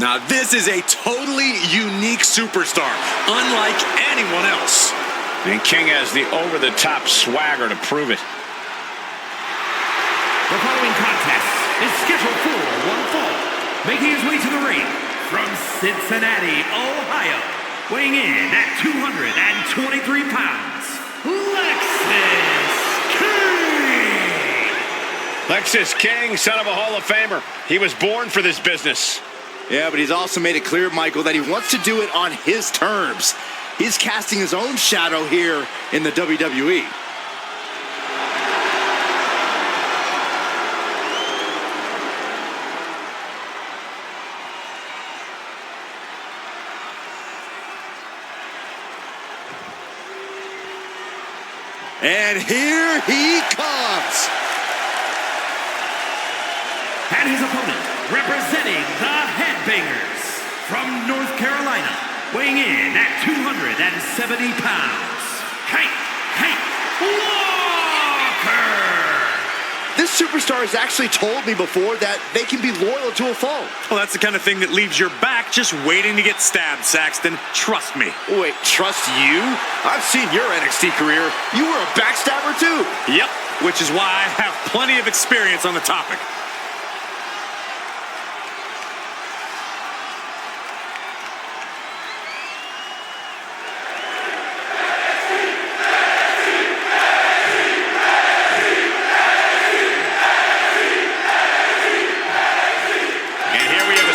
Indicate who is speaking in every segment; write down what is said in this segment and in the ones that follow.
Speaker 1: Now this is a totally unique superstar, unlike anyone else.
Speaker 2: And King has the over-the-top swagger to prove it.
Speaker 3: The following contest is scheduled for one fall. Making his way to the ring from Cincinnati, Ohio, weighing in at 223 pounds, Lexis King!
Speaker 2: Lexis King, son of a Hall of Famer. He was born for this business.
Speaker 4: Yeah, but he's also made it clear, Michael, that he wants to do it on his terms. He's casting his own shadow here in the WWE. And here he comes.
Speaker 3: And his opponent, representing the Headbangers from North Carolina, weighing in at 270 pounds, Hank Walker!
Speaker 4: This superstar has actually told me before that they can be loyal to a foe.
Speaker 1: Well, that's the kind of thing that leaves your back just waiting to get stabbed, Saxton. Trust me.
Speaker 4: Wait, trust you? I've seen your NXT career. You were a backstabber too.
Speaker 1: Yep, which is why I have plenty of experience on the topic.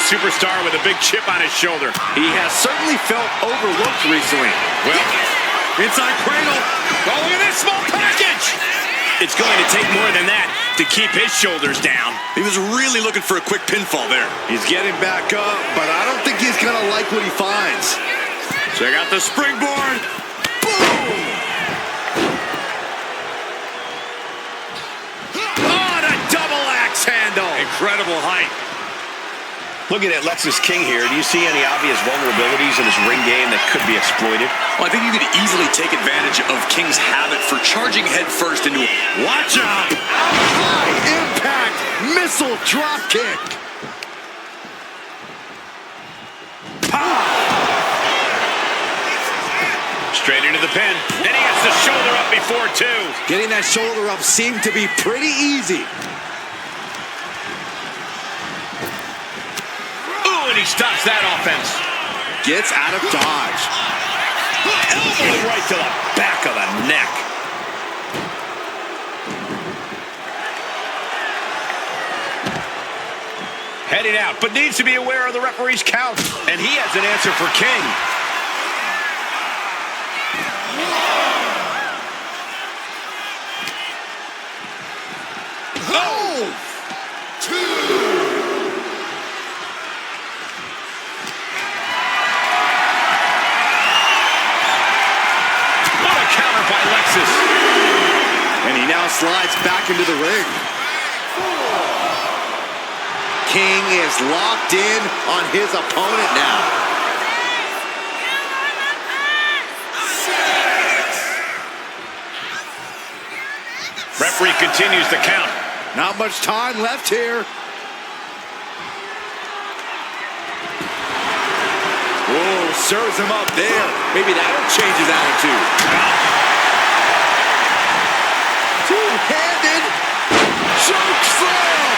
Speaker 2: Superstar with a big chip on his shoulder.
Speaker 4: He has certainly felt overlooked recently.
Speaker 2: Well, inside cradle. Oh, look at this small package. It's going to take more than that to keep his shoulders down.
Speaker 1: He was really looking for a quick pinfall there.
Speaker 4: He's getting back up, but I don't think he's going to like what he finds.
Speaker 1: Check out the springboard. Boom!
Speaker 2: Oh, the double axe handle.
Speaker 1: Incredible height.
Speaker 2: Looking at Lexis King here, do you see any obvious vulnerabilities in his ring game that could be exploited?
Speaker 1: Well, I think you could easily take advantage of King's habit for charging headfirst into a... Watch out!
Speaker 4: High impact missile drop kick.
Speaker 2: Straight into the pin. And he gets the shoulder up before two.
Speaker 4: Getting that shoulder up seemed to be pretty easy.
Speaker 2: And he stops that offense.
Speaker 4: Gets out of dodge.
Speaker 2: Elbow right to the back of the neck. Heading out, but needs to be aware of the referee's count. And he has an answer for King.
Speaker 4: Oh! Two! And he now slides back into the ring. King is locked in on his opponent now.
Speaker 2: Referee continues the count.
Speaker 4: Not much time left here. Whoa, serves him up there. Maybe that'll change his attitude. Two-handed choke slam.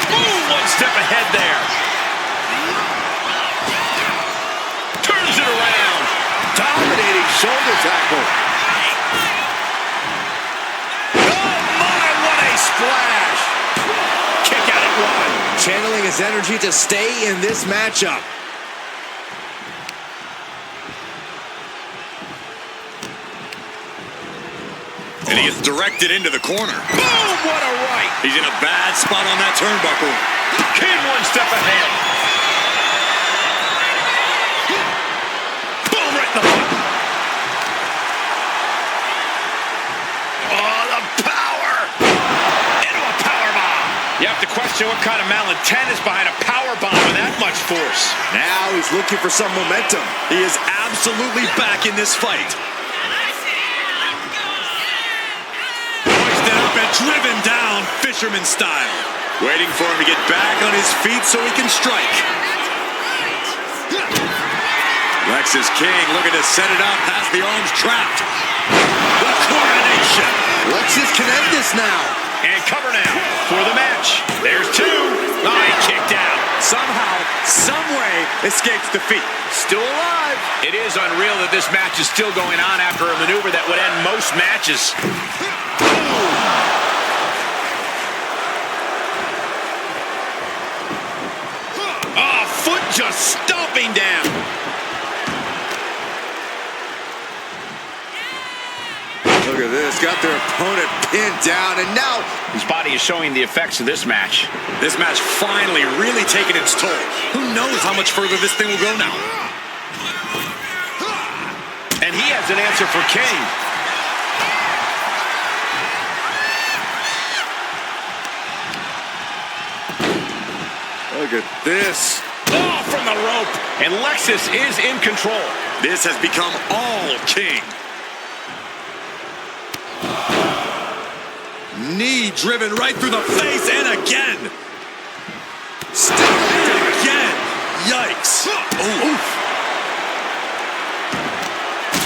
Speaker 2: Boom, one step ahead there. Turns it around.
Speaker 4: Dominating shoulder tackle.
Speaker 2: Oh my, what a splash. Kick out at one.
Speaker 4: Channeling his energy to stay in this matchup.
Speaker 1: And he gets directed into the corner.
Speaker 2: Boom, what a right.
Speaker 1: He's in a bad spot on that turnbuckle.
Speaker 2: King one step ahead. Boom, right in the butt. Oh, the power. Into a power bomb. You have to question what kind of malintent is behind a power bomb with that much force.
Speaker 4: Now he's looking for some momentum.
Speaker 1: He is absolutely back in this fight. Hoisted up and driven down, fisherman style. Waiting for him to get back on his feet so he can strike. Lexus King looking to set it up, has the arms trapped. The coronation.
Speaker 4: Lexus can end this now.
Speaker 2: And cover now for the match. There's two. Oh, he kicked out.
Speaker 1: Somehow, someway, escapes defeat.
Speaker 2: Still alive. It is unreal that this match is still going on after a maneuver that would end most matches. Oh, foot just stomping down.
Speaker 4: Look at this, got their opponent pinned down, and now
Speaker 2: His body is showing the effects of this match.
Speaker 1: This match finally really taking its toll. Who knows how much further this thing will go now?
Speaker 2: And he has an answer for King.
Speaker 4: look at this.
Speaker 2: Oh, from the rope. And Lexus is in control.
Speaker 1: This has become all King. Knee driven right through the face, and again. Stacked again. Yikes. Oof.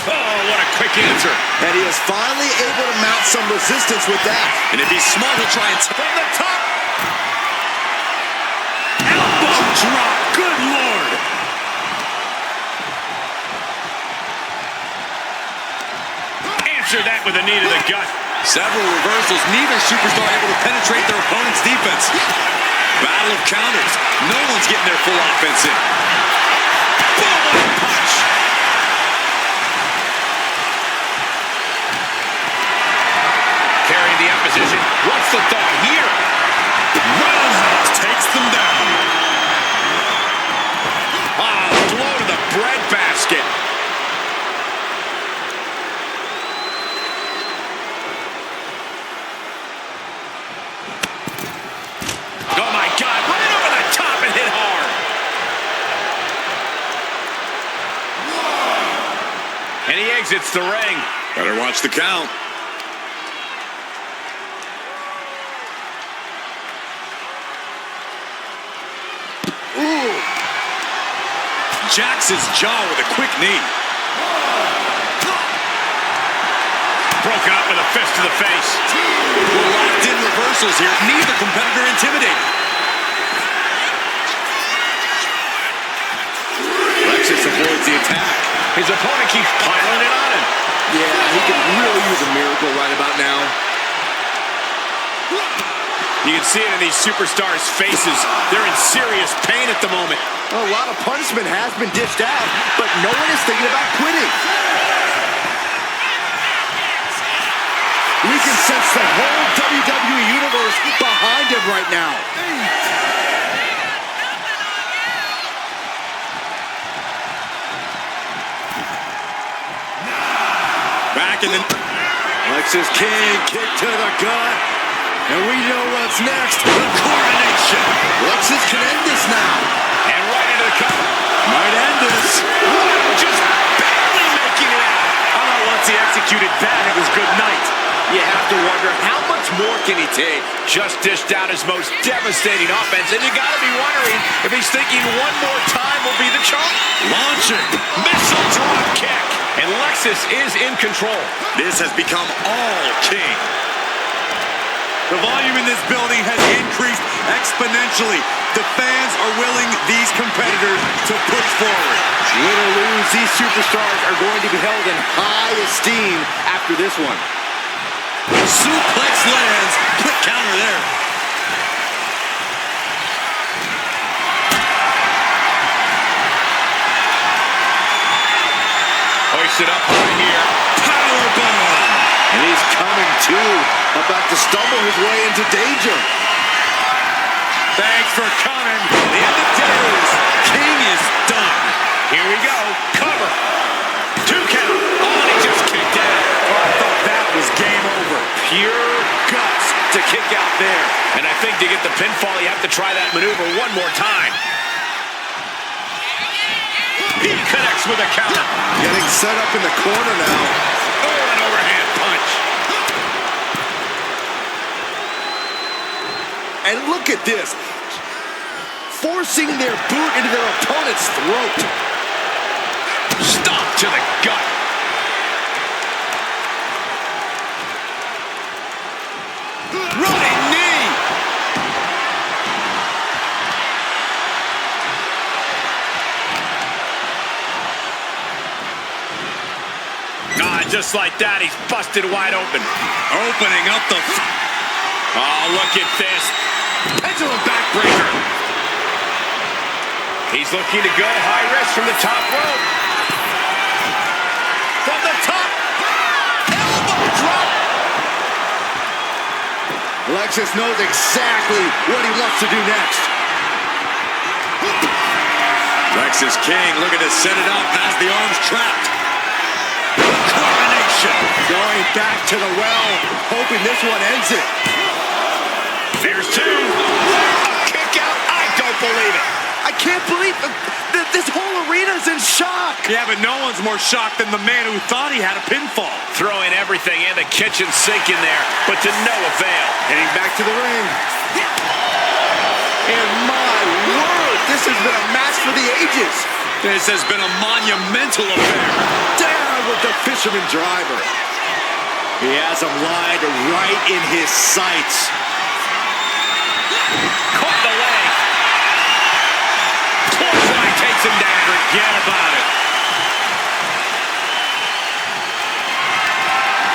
Speaker 2: Oh, what a quick answer.
Speaker 4: And he is finally able to mount some resistance with that.
Speaker 1: And if he's smart, he'll try and
Speaker 2: From the top.
Speaker 1: elbow drop. Good Lord.
Speaker 2: Answer that with a knee to the gut.
Speaker 1: Several reversals, neither superstar able to penetrate their opponent's defense. Battle of counters. No one's getting their full offense in. Boom, what a punch.
Speaker 2: Carrying the opposition. What's the thought here?
Speaker 1: Roundhouse takes them down.
Speaker 2: Ah, blow to the breadbasket. Oh my God, right over the top and hit hard. And he exits the ring.
Speaker 1: Better watch the count.
Speaker 4: Ooh.
Speaker 1: Jacks his jaw with a quick knee.
Speaker 2: Broken up with a fist to the face.
Speaker 1: We're locked in reversals here. Neither competitor intimidated. Lexus avoids the attack.
Speaker 2: His opponent keeps piling it on him.
Speaker 4: Yeah, he could really use a miracle right about now.
Speaker 2: You can see it in these superstars' faces. They're in serious pain at the moment.
Speaker 4: A lot of punishment has been dished out, but no one is thinking about quitting. We can sense the whole WWE Universe behind him right now.
Speaker 1: Back in the...
Speaker 4: Lexus King, kick to the gut. And we know what's next.
Speaker 1: The coronation.
Speaker 4: Lexus can end this now.
Speaker 2: And right into the cover.
Speaker 1: Might end this.
Speaker 2: Wow, just barely making it out.
Speaker 1: How about once he executed that, it was good night.
Speaker 2: You have to wonder, how much more can he take? Just dished out his most devastating offense, and you got to be wondering if he's thinking one more time will be the charm.
Speaker 1: Launching.
Speaker 2: Missile drop kick. And Lexus is in control.
Speaker 1: This has become all King. The volume in this building has increased exponentially. The fans are willing these competitors to push forward.
Speaker 4: Win or lose, these superstars are going to be held in high esteem after this one.
Speaker 1: Suplex lands. Quick counter there.
Speaker 2: Hoisted up high here.
Speaker 1: Powerbomb.
Speaker 4: And he's coming too, about to stumble his way into danger.
Speaker 1: Thanks for coming. The end of days. King is done.
Speaker 2: Here we go. Cover. 2 count. Oh, and he just kicked out.
Speaker 1: Oh, I thought that was game over.
Speaker 2: Pure guts to kick out there. And I think to get the pinfall, you have to try that maneuver one more time. He connects with a counter.
Speaker 4: Getting set up in the corner now.
Speaker 2: Oh, an overhand punch.
Speaker 4: And look at this. Forcing their boot into their opponent's throat.
Speaker 2: Stop to the gut.
Speaker 4: Running knee.
Speaker 2: Just like that, he's busted wide open.
Speaker 1: Opening up the...
Speaker 2: Oh, look at this. Pendulum backbreaker. He's looking to go high risk from the top rope.
Speaker 4: From the top. Elbow drop. Alexis knows exactly what he wants to do next.
Speaker 1: Lexis King looking to set it up as the arm's trapped. Coronation.
Speaker 4: Going back to the well, hoping this one ends it.
Speaker 2: There's two. A kick out. I don't believe it.
Speaker 4: I can't believe this whole arena's in shock.
Speaker 1: Yeah, but no one's more shocked than the man who thought he had a pinfall.
Speaker 2: Throwing everything in the kitchen sink in there, but to no avail.
Speaker 4: Heading back to the ring. And my word, this has been a match for the ages.
Speaker 1: This has been a monumental affair.
Speaker 4: Down with the fisherman driver. He has him lined right in his sights.
Speaker 2: Caught the leg. Clothesline takes him down.
Speaker 1: Forget about it.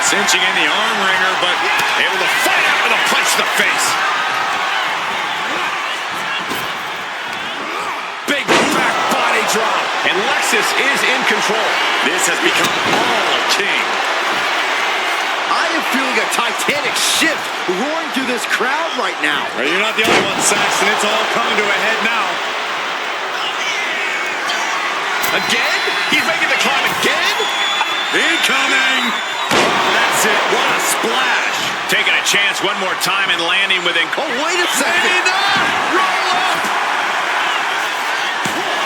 Speaker 1: Cinching in the arm wringer, but
Speaker 2: able to fight out with a punch to the face. Big back body drop. And Lexis is in control.
Speaker 1: This has become all King.
Speaker 4: I am feeling a titanic shift roaring through this crowd right now.
Speaker 1: Well, you're not the only one, Saxton. It's all coming to a head now.
Speaker 2: Again? He's making the climb again?
Speaker 1: Incoming! Oh, that's it. What a splash.
Speaker 2: Taking a chance one more time and landing within...
Speaker 4: Oh, wait a second.
Speaker 2: Roll up!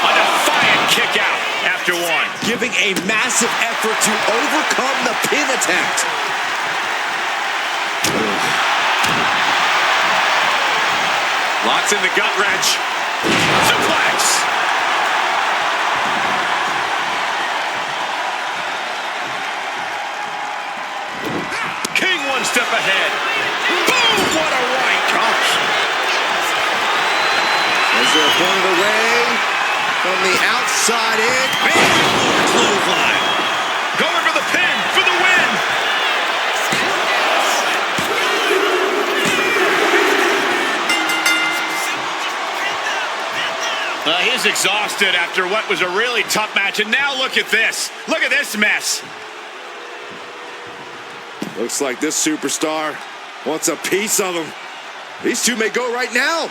Speaker 2: A defiant kick out after one.
Speaker 4: Giving a massive effort to overcome the pin attempt.
Speaker 1: Locks in the gut wrench.
Speaker 2: Suplex. King one step ahead. Boom! What a right.
Speaker 4: Gosh. As their opponent away from the outside in.
Speaker 1: Clothesline.
Speaker 2: Going for the pin for the win. He's exhausted after what was a really tough match. And now look at this. Look at this mess.
Speaker 4: Looks like this superstar wants a piece of him. These two may go right now.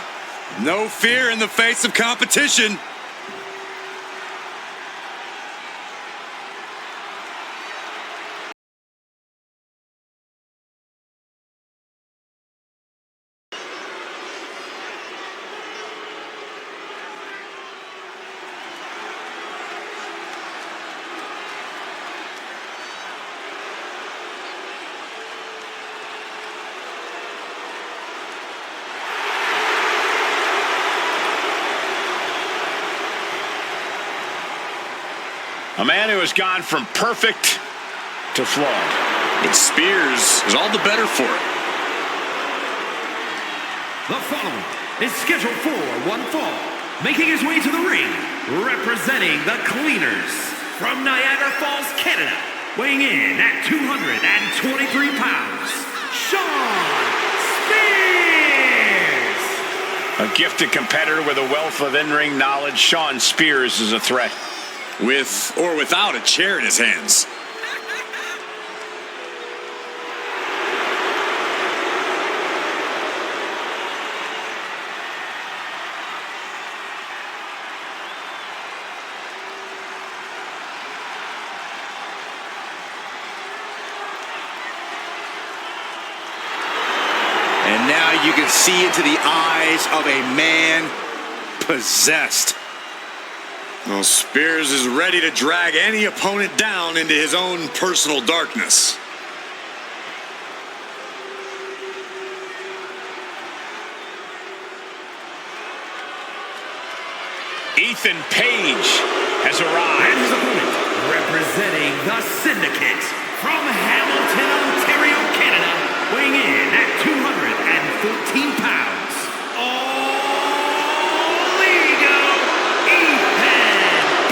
Speaker 1: No fear in the face of competition.
Speaker 2: A man who has gone from perfect to flawed.
Speaker 1: But Spears is all the better for it.
Speaker 3: The following is scheduled for one fall. Making his way to the ring, representing the Cleaners from Niagara Falls, Canada. Weighing in at 223 pounds, Sean Spears!
Speaker 2: A gifted competitor with a wealth of in-ring knowledge, Sean Spears is a threat.
Speaker 1: With or without a chair in his hands.
Speaker 4: And now you can see into the eyes of a man possessed.
Speaker 1: Well, Spears is ready to drag any opponent down into his own personal darkness.
Speaker 2: Ethan Page has
Speaker 3: And
Speaker 2: arrived.
Speaker 3: his opponent, representing the Syndicate, from Hamilton, Ontario, Canada, weighing in at 214 pounds, All Ego, Ethan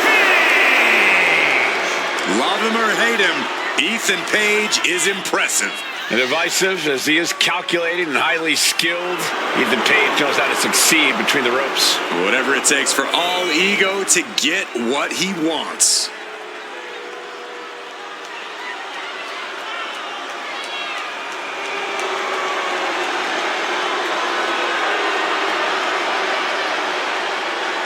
Speaker 3: Page!
Speaker 1: Love him or hate him, Ethan Page is impressive.
Speaker 2: And divisive as he is calculated and highly skilled, Ethan Page knows how to succeed between the ropes.
Speaker 1: Whatever it takes for All Ego to get what he wants.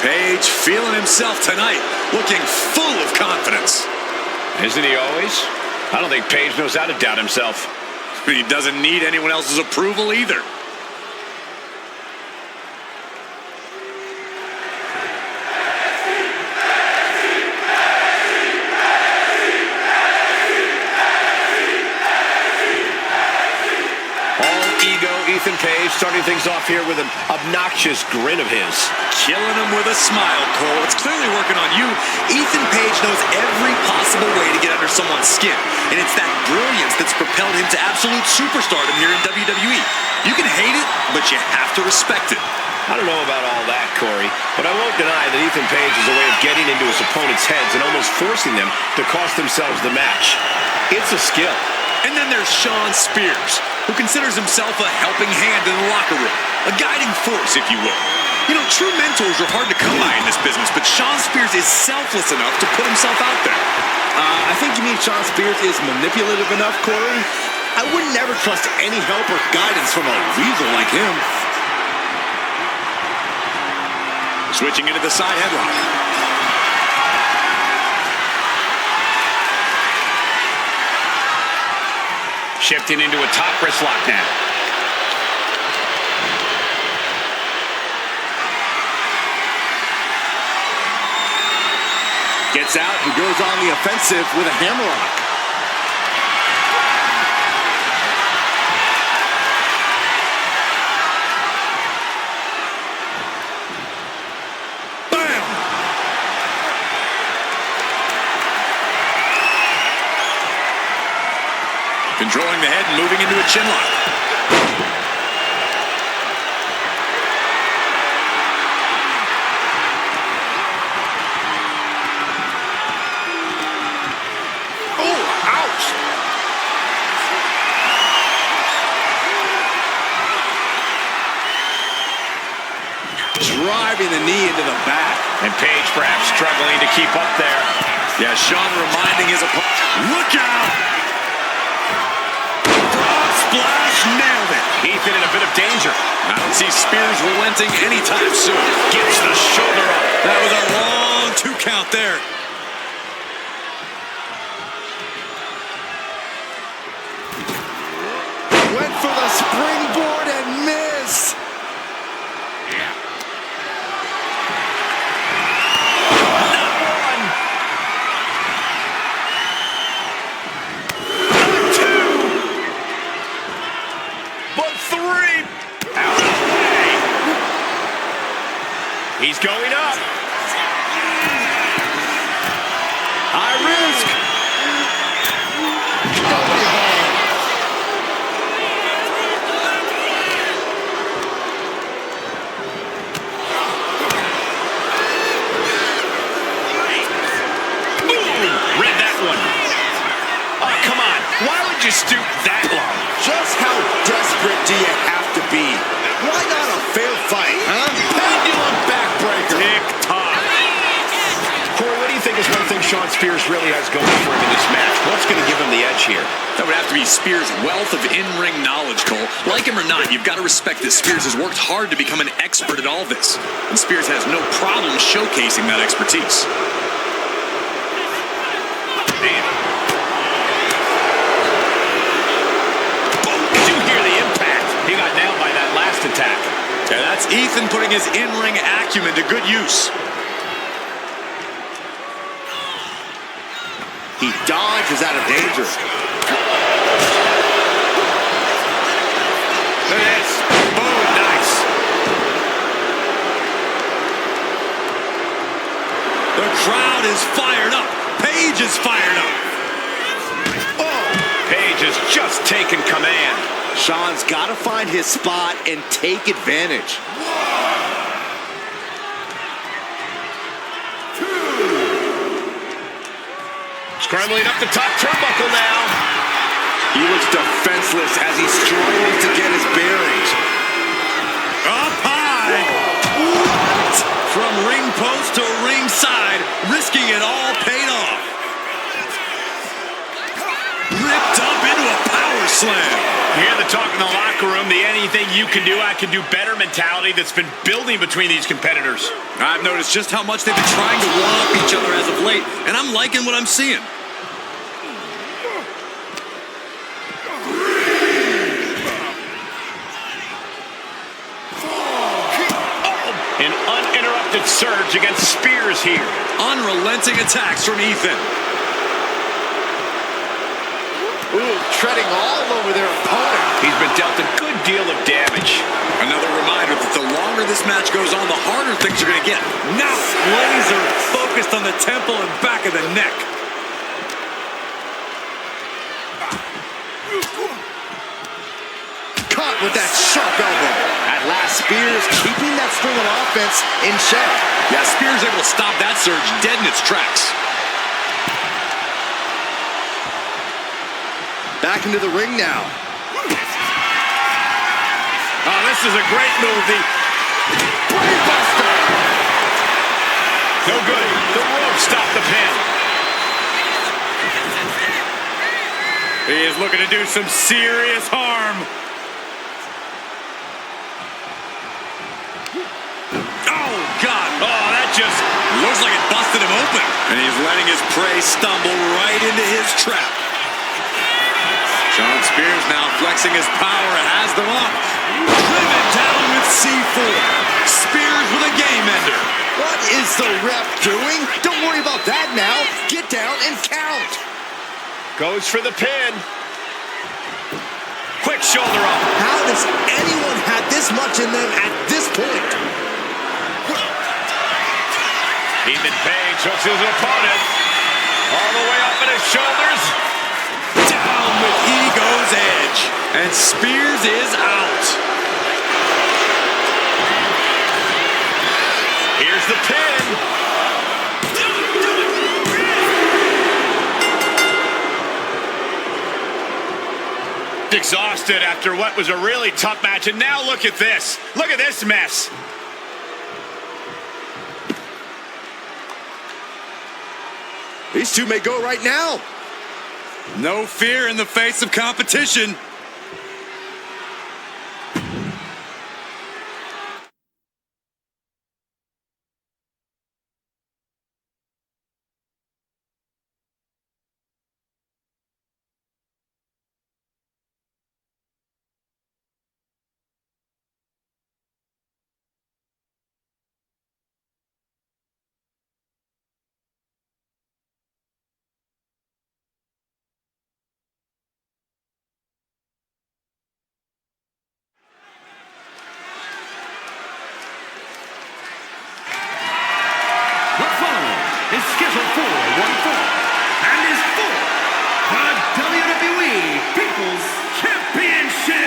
Speaker 1: Page feeling himself tonight, looking full of confidence.
Speaker 2: Isn't he always? I don't think Page knows how to doubt himself.
Speaker 1: He doesn't need anyone else's approval either.
Speaker 2: Ethan Page starting things off here with an obnoxious grin of his.
Speaker 1: Killing him with a smile, Cole. It's clearly working on you. Ethan Page knows every possible way to get under someone's skin. And it's that brilliance that's propelled him to absolute superstardom here in WWE. You can hate it, but you have to respect it.
Speaker 2: I don't know about all that, Corey, but I won't deny that Ethan Page is a way of getting into his opponent's heads and almost forcing them to cost themselves the match. It's a skill.
Speaker 1: And then there's Shawn Spears, who considers himself a helping hand in the locker room, a guiding force, if you will. You know, true mentors are hard to come by in this business, but Shawn Spears is selfless enough to put himself out there.
Speaker 4: I think you mean Shawn Spears is manipulative enough, Corey? I would never trust any help or guidance from a weasel like him.
Speaker 1: Switching into the side headlock.
Speaker 2: Shifting into a top wrist lock now.
Speaker 4: Gets out and goes on the offensive with a hammerlock.
Speaker 1: Controlling the head and moving into a chin lock.
Speaker 4: Oh, ouch! Driving the knee into the back.
Speaker 2: And Page perhaps struggling to keep up there.
Speaker 1: Yeah, Shawn reminding his opponent. Look out! Splash, nailed it.
Speaker 2: Ethan in a bit of danger.
Speaker 1: I don't see Spears relenting anytime soon.
Speaker 2: Gets the shoulder up.
Speaker 1: That was a long 2 count there.
Speaker 4: Went for the springboard and missed.
Speaker 2: He's going up.
Speaker 4: High risk. Nobody home.
Speaker 2: Boom! Read that one. Oh, come on. Why would you stoop that long?
Speaker 4: Just how desperate do you have to be? Why not a fair fight, huh? Pendulum backbreaker.
Speaker 1: Tick-tock.
Speaker 2: Corey, what do you think is one thing Shawn Spears really has going for him in this match? What's going to give him the edge here?
Speaker 1: That would have to be Spears' wealth of in-ring knowledge, Cole. Like him or not, you've got to respect that Spears has worked hard to become an expert at all this. And Spears has no problem showcasing that expertise.
Speaker 2: Man. Did you hear the impact? He got nailed by that last attack.
Speaker 1: Yeah, that's Ethan putting his in-ring acumen to good use.
Speaker 4: He dodges out of danger.
Speaker 2: Look at this. Boom, nice.
Speaker 1: crowd is fired up. Paige is fired up.
Speaker 2: Paige has just taken command.
Speaker 4: Shawn's got to find his spot and take advantage.
Speaker 2: Scrambling up the top turnbuckle now.
Speaker 4: He looks defenseless as he struggles to get his bearings.
Speaker 1: Up high. What? From ring post to ringside, risking it all paid off. Ripped up into a power slam.
Speaker 2: You hear the talk in the locker room, the anything you can do, I can do better mentality that's been building between these competitors.
Speaker 1: I've noticed just how much they've been trying to one-up each other as of late, and I'm liking what I'm seeing.
Speaker 2: An uninterrupted surge against Spears here.
Speaker 1: Unrelenting attacks from Ethan.
Speaker 4: Ooh, treading all over their opponent.
Speaker 2: He's been dealt a good deal of damage.
Speaker 1: Another reminder that the longer this match goes on, the harder things are going to get. Now, laser focused on the temple and back of the neck.
Speaker 4: Caught with that sharp elbow. At last, Spears keeping that string of offense in check.
Speaker 1: Yeah, Spears able to stop that surge dead in its tracks.
Speaker 4: Back into the ring now.
Speaker 2: Oh, this is a great move. The
Speaker 4: Brainbuster.
Speaker 2: no good. The rope stopped the pin.
Speaker 1: He is looking to do some serious harm. Oh, God.
Speaker 2: Oh, that just
Speaker 1: Looks like it busted him open. And he's letting his prey stumble right into his trap. Shawn Spears now flexing his power, has them up. Driven down with C4. Spears with a game ender.
Speaker 4: What is the ref doing? Don't worry about that now. Get down and count.
Speaker 2: goes for the pin. Quick shoulder up.
Speaker 4: How does anyone have this much in them at this point?
Speaker 2: Ethan Page hooks his opponent all the way up in his shoulders.
Speaker 1: Down with Ego's edge. And Spears is out.
Speaker 2: Here's the pin. Exhausted after what was a really tough match. And now look at this. Look at this mess.
Speaker 4: These two may go right now.
Speaker 1: No fear in the face of competition.
Speaker 3: The following is scheduled for one fall and is for the WWE People's Championship.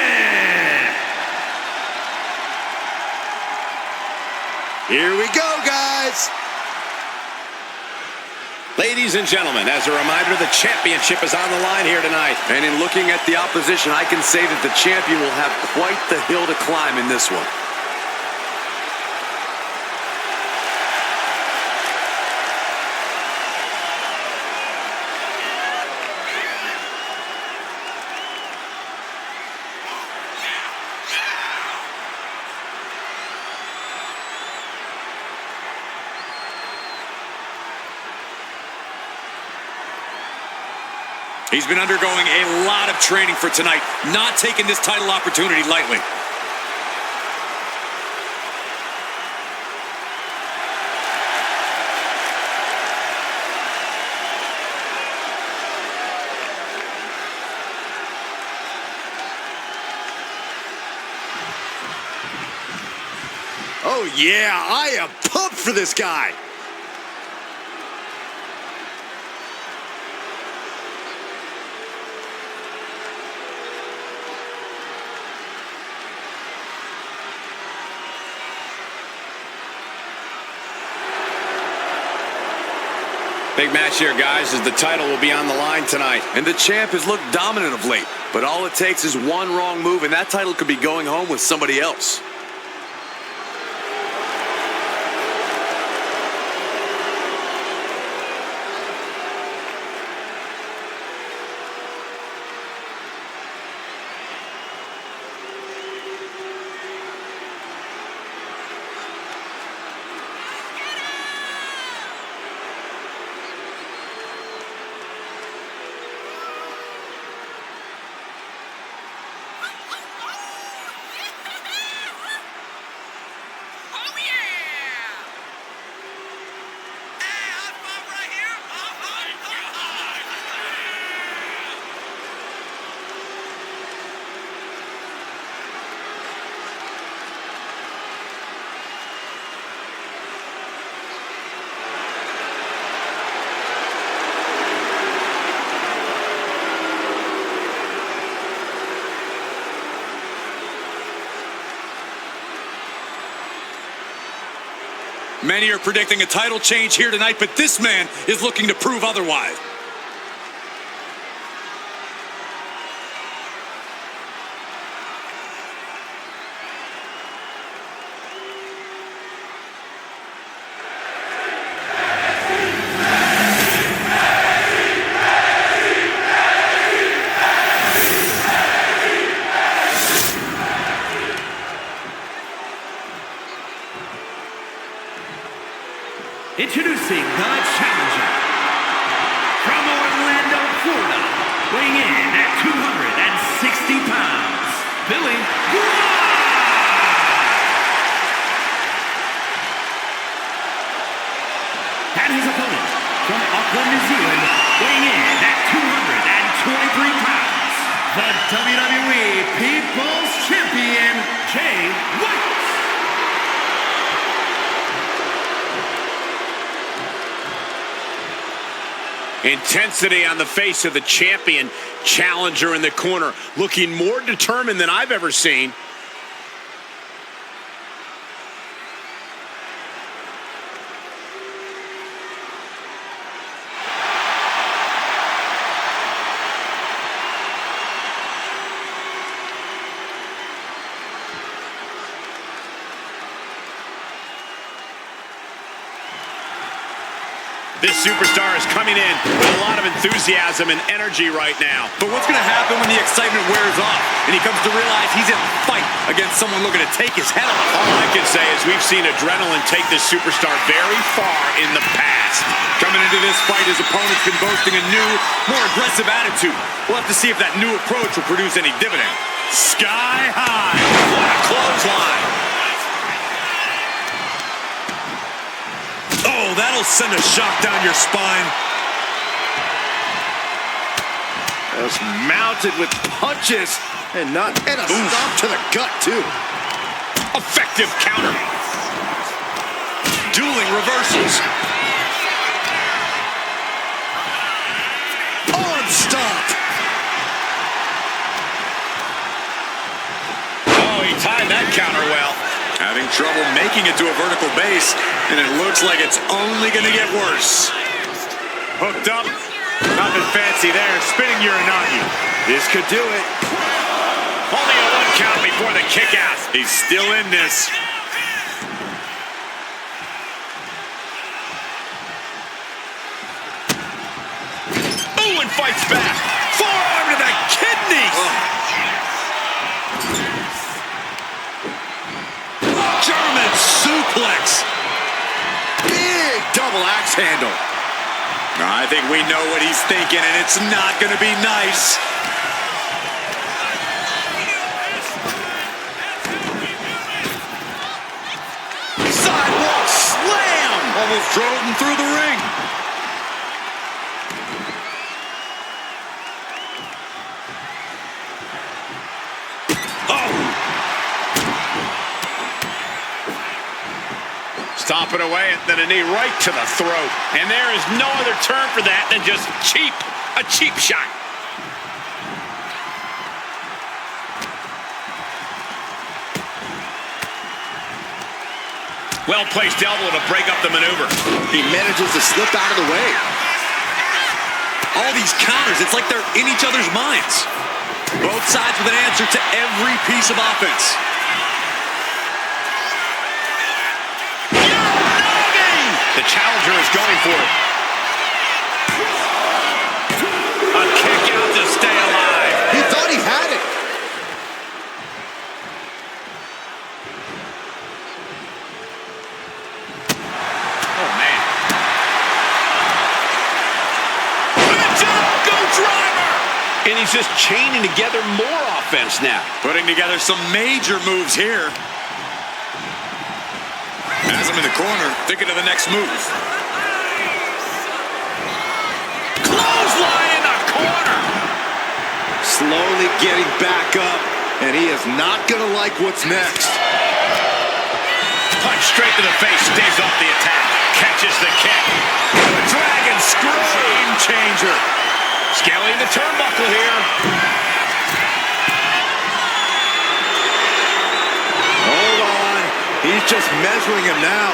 Speaker 4: Here we go, guys.
Speaker 2: Ladies and gentlemen, as a reminder, the championship is on the line here tonight.
Speaker 1: And in looking at the opposition, I can say that the champion will have quite the hill to climb in this one. He's been undergoing a lot of training for tonight, not taking this title opportunity lightly.
Speaker 4: Oh, yeah, I am pumped for this guy.
Speaker 2: Big match here, guys, as the title will be on the line tonight.
Speaker 1: And the champ has looked dominant of late. But all it takes is one wrong move, and that title could be going home with somebody else. Many are predicting a title change here tonight, but this man is looking to prove otherwise.
Speaker 3: Introducing the challenger from Orlando, Florida, weighing in at 260 pounds, Billy and his opponent from Auckland, New Zealand, weighing in at 223 pounds, the WWE People's Champion, Jay White.
Speaker 2: Intensity on the face of the champion. Challenger in the corner, looking more determined than I've ever seen. This superstar is coming in with a lot of enthusiasm and energy right now.
Speaker 1: But what's going to happen when the excitement wears off and he comes to realize he's in a fight against someone looking to take his head off?
Speaker 2: All I can say is we've seen adrenaline take this superstar very far in the past.
Speaker 1: Coming into this fight, his opponent's been boasting a new, more aggressive attitude. We'll have to see if that new approach will produce any dividend. Sky high. What a clothesline. Oh, that'll send a shock down your spine.
Speaker 4: Just mounted with punches and a stomp to the gut, too.
Speaker 2: Effective counter.
Speaker 1: Dueling reversals. Arm stomp.
Speaker 2: Oh, he timed that counter well.
Speaker 1: Having trouble making it to a vertical base, and it looks like it's only going to get worse.
Speaker 2: Hooked up. Nothing fancy there. Spinning Uranagi.
Speaker 4: This could do it.
Speaker 2: Only a one count before the kick out.
Speaker 1: He's still in this.
Speaker 2: Oh, and fights back. Forearm to the kidneys.
Speaker 1: German suplex.
Speaker 4: Big double axe handle.
Speaker 1: I think we know what he's thinking, and it's not going to be nice.
Speaker 4: Sidewalk slam.
Speaker 1: Almost drove him through the ring.
Speaker 2: Stomping away, and then a knee right to the throat. And there is no other term for that than just cheap. A cheap shot. Well-placed elbow to break up the maneuver.
Speaker 4: He manages to slip out of the way.
Speaker 1: All these counters, it's like they're in each other's minds. Both sides with an answer to every piece of offense.
Speaker 2: The challenger is going for it. A kick out to stay alive.
Speaker 4: He thought he had it.
Speaker 2: Oh, man. Go driver! And he's just chaining together more offense now.
Speaker 1: Putting together some major moves here. Has him in the corner, thinking of the next move.
Speaker 2: Clothesline in the corner.
Speaker 4: Slowly getting back up, and he is not going to like what's next.
Speaker 2: Punch straight to the face, stays off the attack. Catches the kick. Dragon screw. Game changer. Scaling the turnbuckle here.
Speaker 4: Hold on. He's just measuring him now.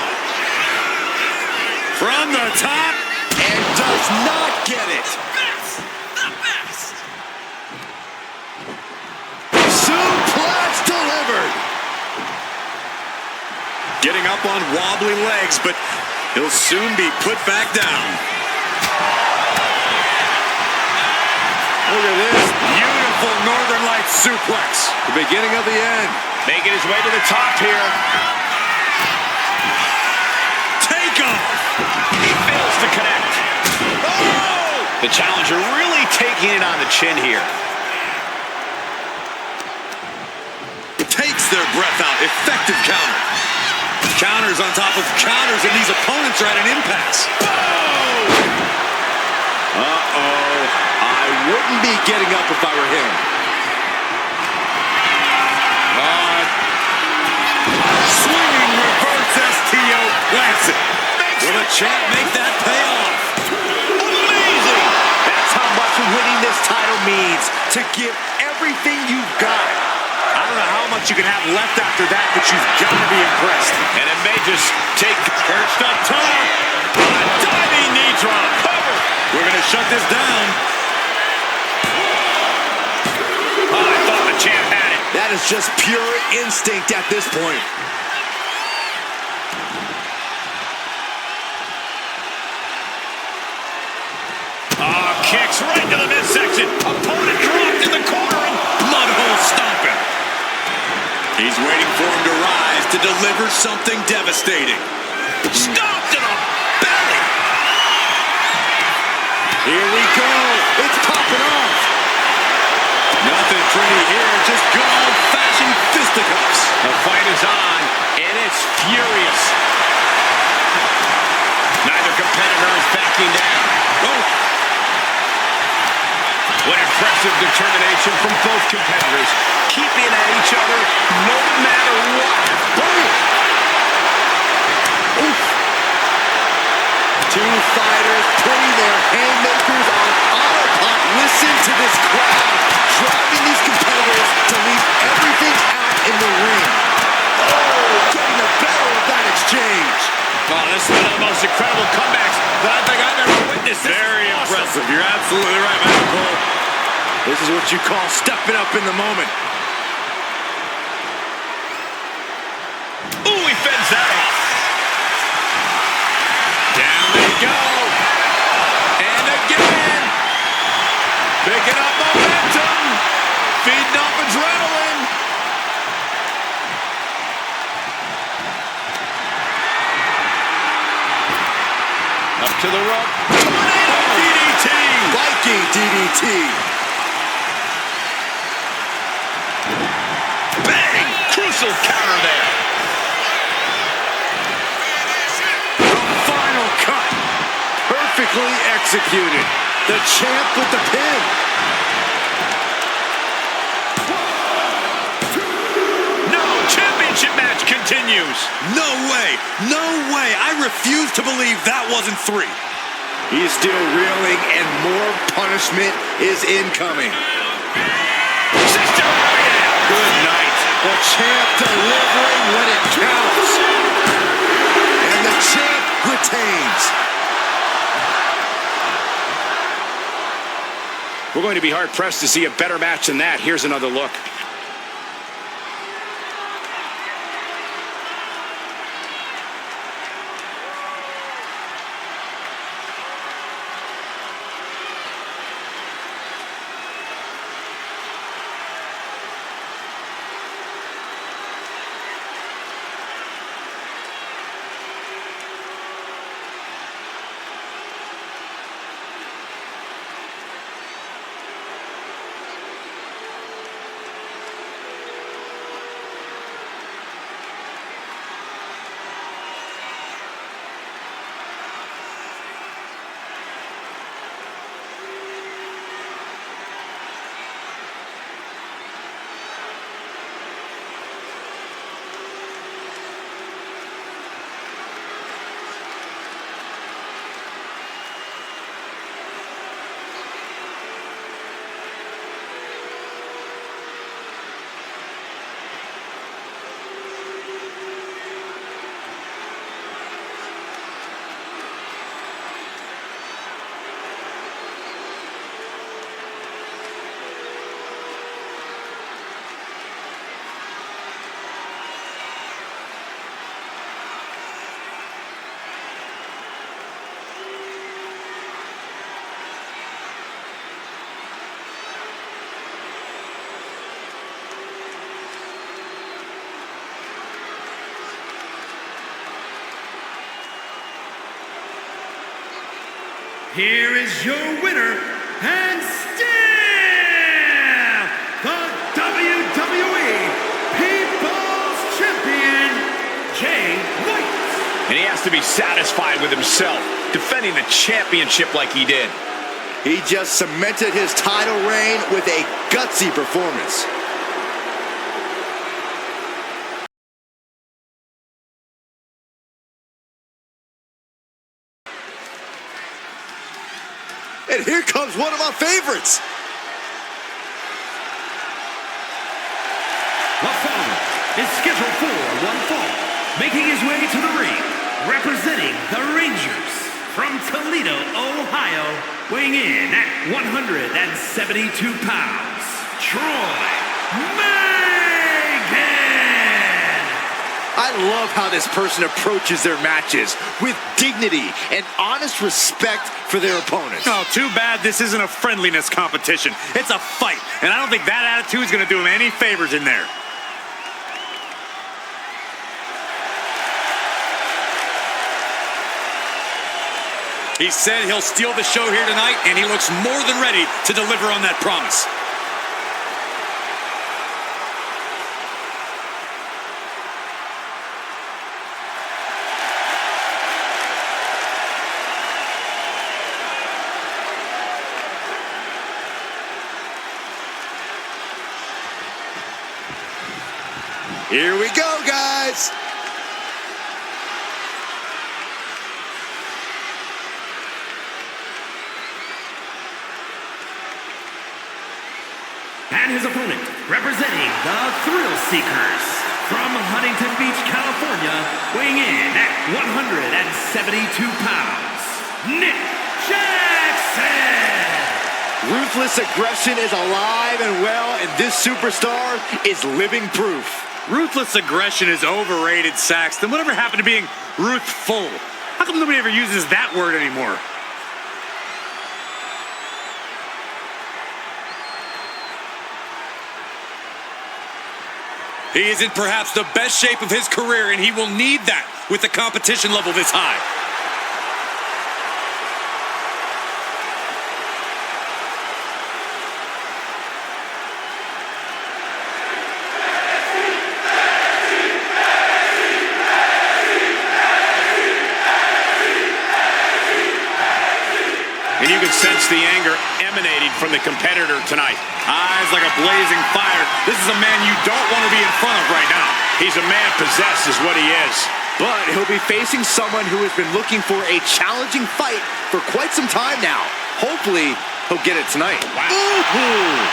Speaker 1: From the top.
Speaker 4: And does not get it. Suplex delivered.
Speaker 1: Getting up on wobbly legs, but he'll soon be put back down.
Speaker 4: Look at this.
Speaker 1: Beautiful Northern Lights suplex.
Speaker 4: The beginning of the end.
Speaker 2: Making his way to the top here.
Speaker 1: Take off.
Speaker 2: He fails to connect. Oh! The challenger really taking it on the chin here.
Speaker 1: Takes their breath out. Effective counter. Counters on top of counters, and these opponents are at an impasse.
Speaker 4: Uh-oh. I wouldn't be getting up if I were him.
Speaker 1: Swinging reverse STO. Lands it. Will the champ make that pay off?
Speaker 2: Amazing!
Speaker 4: That's how much winning this title means. To give everything you've got.
Speaker 1: I don't know how much you can have left after that, but you've got to be impressed.
Speaker 2: And it may just take
Speaker 1: Perched up top.
Speaker 2: a diving knee drop. Cover.
Speaker 1: We're going to shut this down.
Speaker 2: Oh, I thought the champ had it.
Speaker 4: That is just pure instinct at this point.
Speaker 2: Oh, kicks right to the midsection. Opponent dropped in the corner and
Speaker 1: Mudhole stomping. He's waiting for him to rise to deliver something devastating.
Speaker 2: stomped in the belly.
Speaker 4: Here we go. It's popping off.
Speaker 1: Nothing pretty here, just good old-fashioned fisticuffs.
Speaker 2: The fight is on, and it's furious. Neither competitor is backing down.
Speaker 1: Oh.
Speaker 2: What impressive determination from both competitors, keeping at each other no matter what.
Speaker 4: Oof. Two fighters putting their haymakers on autopilot. Listen to this crowd driving these competitors to leave everything out in the ring. Oh, getting the better of that exchange.
Speaker 2: Oh, this is one of the most incredible comebacks that I think I've ever witnessed.
Speaker 1: Very impressive. You're absolutely right, Michael Cole.
Speaker 4: This is what you call stepping up in the moment.
Speaker 2: Ooh, he fends that off. Down they go. And again. Picking up momentum. Feeding off adrenaline. Up to the rope. DDT.
Speaker 4: Viking DDT.
Speaker 2: Bang! Crucial counter there.
Speaker 4: The final cut. Perfectly executed. The champ with the pin.
Speaker 2: No, championship match continues.
Speaker 1: No way. No way. I refuse to believe that wasn't 3.
Speaker 4: He's still reeling, and more punishment is incoming.
Speaker 2: Sister Abigail.
Speaker 4: Good night. The champ delivering when it counts. And the champ retains.
Speaker 2: We're going to be hard-pressed to see a better match than that. Here's another look.
Speaker 3: Here is your winner, and still the WWE People's Champion, Jay White.
Speaker 2: And he has to be satisfied with himself, defending the championship like he did.
Speaker 4: He just cemented his title reign with a gutsy performance. And here comes one of our favorites.
Speaker 3: The father is scheduled for one fall, making his way to the ring, representing the Rangers from Toledo, Ohio, weighing in at 172 pounds, Troy Magan.
Speaker 4: I love how this person approaches their matches with dignity and honest respect for their opponents.
Speaker 1: Oh, too bad this isn't a friendliness competition. It's a fight, and I don't think that attitude is going to do him any favors in there. He said he'll steal the show here tonight, and he looks more than ready to deliver on that promise.
Speaker 4: Here we go, guys.
Speaker 3: And his opponent, representing the Thrill Seekers from Huntington Beach, California, weighing in at 172 pounds, Nick Jackson.
Speaker 4: Ruthless aggression is alive and well, and this superstar is living proof.
Speaker 1: Ruthless aggression is overrated, Saxton. Whatever happened to being ruthful? How come nobody ever uses that word anymore? He is in perhaps the best shape of his career, and he will need that with the competition level this high.
Speaker 2: And you can sense the anger emanating from the competitor tonight.
Speaker 1: Eyes like a blazing fire. This is a man you don't want to be in front of right now.
Speaker 2: He's a man possessed is what he is.
Speaker 4: But he'll be facing someone who has been looking for a challenging fight for quite some time now. Hopefully, he'll get it tonight.
Speaker 2: Wow.
Speaker 4: Ooh.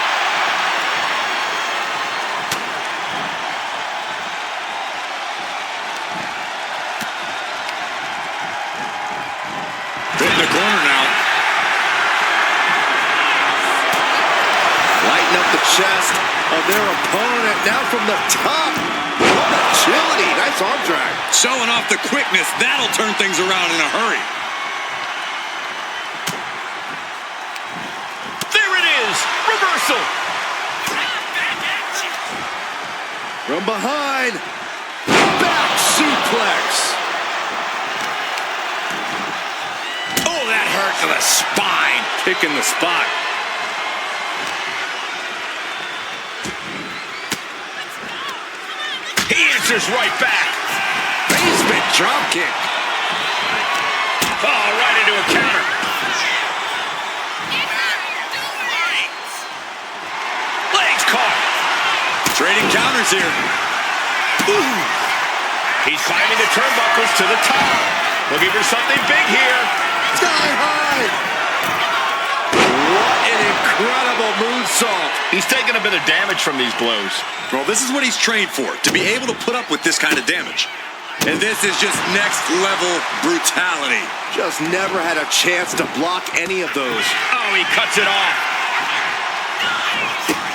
Speaker 1: In the corner now.
Speaker 4: beating up the chest of their opponent. Now from the top. What agility. Nice arm drag.
Speaker 1: Showing off the quickness. That'll turn things around in a hurry.
Speaker 2: There it is. Reversal.
Speaker 4: From behind. Back suplex.
Speaker 2: Oh, that hurt to the spine.
Speaker 1: Kick in the spot.
Speaker 2: He answers right back.
Speaker 4: Basement drop kick.
Speaker 2: Oh, right into a counter. Legs caught.
Speaker 1: Trading counters here.
Speaker 2: Ooh. He's climbing the turnbuckles to the top. Looking for something big here.
Speaker 4: Sky high. What an incredible moonsault.
Speaker 2: He's taking a bit of damage from these blows.
Speaker 1: Well, this is what he's trained for, to be able to put up with this kind of damage. And this is just next level brutality.
Speaker 4: Just never had a chance to block any of those.
Speaker 2: Oh, he cuts it off.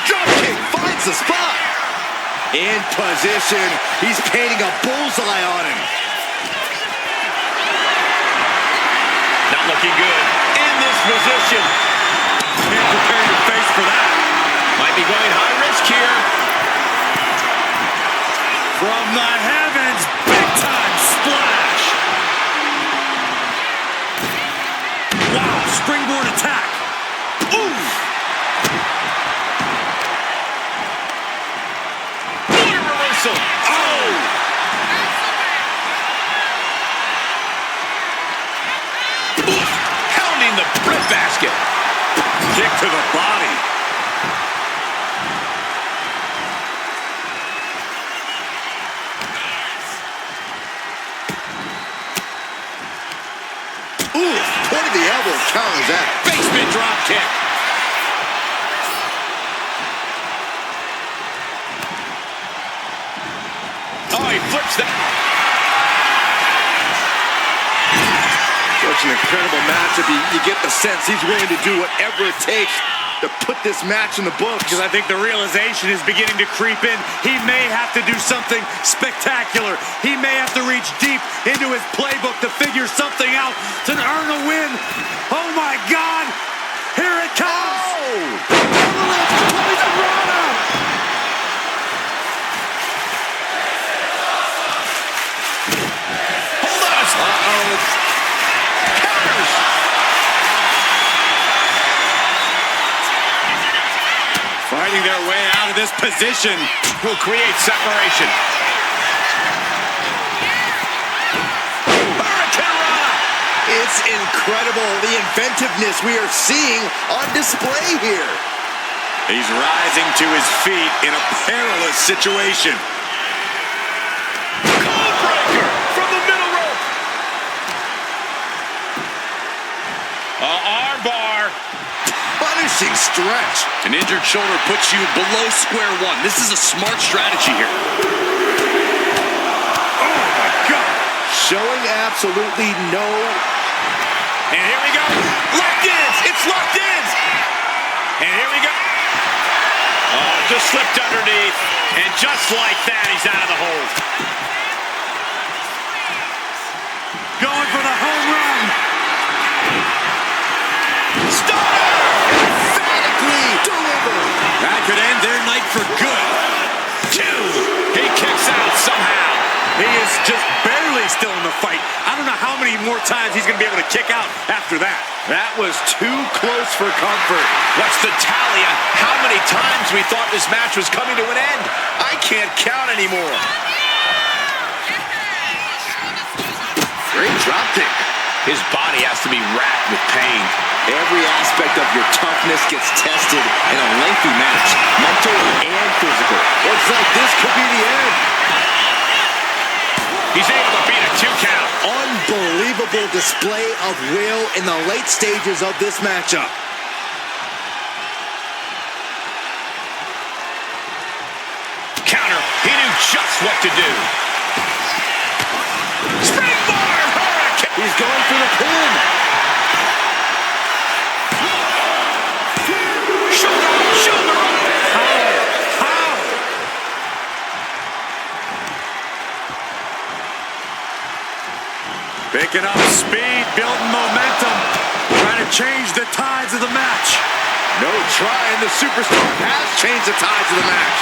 Speaker 4: Drop kick finds the spot. In position. He's painting a bullseye on him.
Speaker 2: Not looking good. In this position.
Speaker 1: Can't prepare your face for that.
Speaker 2: Might be going high risk here.
Speaker 1: From the heavens, big time splash. Wow, springboard attack. Ooh.
Speaker 2: What a reversal. Oh. Oof. Pounding the breadbasket.
Speaker 1: Kick to the body.
Speaker 4: Ooh, point of the elbow counters that.
Speaker 2: Basement drop kick. Oh, he flips that.
Speaker 4: Such an incredible matchup. You get the sense he's willing to do whatever it takes to put this match in the books.
Speaker 1: Because I think the realization is beginning to creep in. He may have to do something spectacular. He may have to reach deep into his playbook to figure something out to earn a win. Oh my God! Here it comes!
Speaker 2: Hold on.
Speaker 4: Uh-oh.
Speaker 2: Counters.
Speaker 1: Fighting their way out of this position.
Speaker 2: Will create separation.
Speaker 4: It's incredible the inventiveness we are seeing on display here.
Speaker 1: He's rising to his feet in a perilous situation.
Speaker 2: Codebreaker from the middle rope. Arm bar.
Speaker 4: Punishing stretch.
Speaker 1: An injured shoulder puts you below square one. This is a smart strategy here.
Speaker 4: Oh my God. Showing absolutely no.
Speaker 2: And here we go. Locked in. It's locked in. And here we go. Oh, just slipped underneath. And just like that, he's out of the hold.
Speaker 1: Going for the home run.
Speaker 2: Stunner.
Speaker 4: Emphatically delivered.
Speaker 1: That could end their night for good.
Speaker 2: 2. He kicks out somehow.
Speaker 1: He is just barely still in the fight. I don't know how many more times he's going to be able to kick out after that.
Speaker 4: That was too close for comfort.
Speaker 2: What's the tally on how many times we thought this match was coming to an end? I can't count anymore.
Speaker 4: Great drop kick.
Speaker 2: His body has to be racked with pain.
Speaker 4: Every aspect of your toughness gets tested in a lengthy match, mental and physical. Looks like this could be the end.
Speaker 2: He's able to beat a 2 count.
Speaker 4: Unbelievable display of will in the late stages of this matchup.
Speaker 2: Counter. He knew just what to do. Springboard hurricane.
Speaker 4: He's going for the pin.
Speaker 2: Shoulder up. Picking up speed, building momentum, trying to change the tides of the match.
Speaker 4: No try, and the superstar has changed the tides of the match.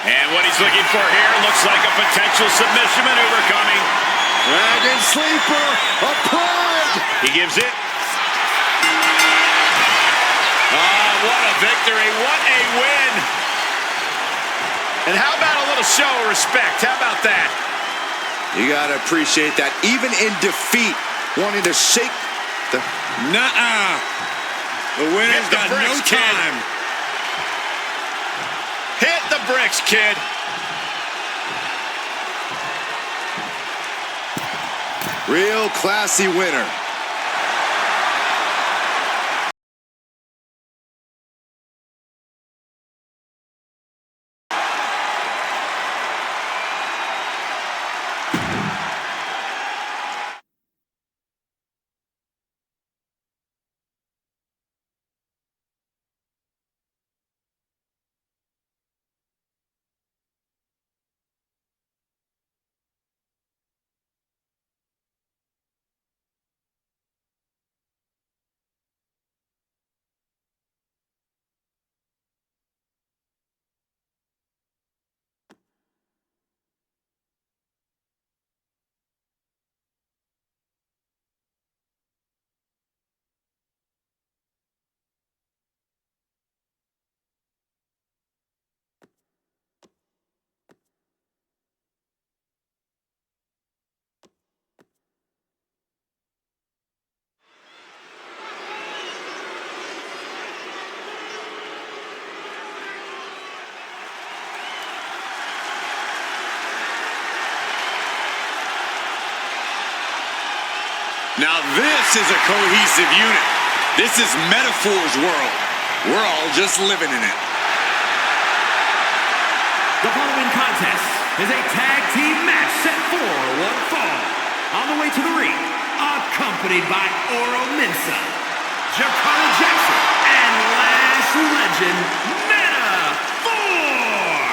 Speaker 2: And what he's looking for here looks like a potential submission maneuver coming.
Speaker 4: Dragon Sleeper applied.
Speaker 2: He gives it. Oh, what a victory. What a win. And how about a little show of respect? How about that?
Speaker 4: You got to appreciate that. Even in defeat, wanting to shake the...
Speaker 2: Nuh-uh. The winner's got no time. Hit the bricks, kid.
Speaker 4: Real classy winner.
Speaker 2: Now this is a cohesive unit. This is Metaphor's world. We're all just living in it.
Speaker 3: The following contest is a tag team match set for one fall. On the way to the ring, accompanied by Oro Mensah, Jakarta Jackson, and Lash Legend, Metaphor!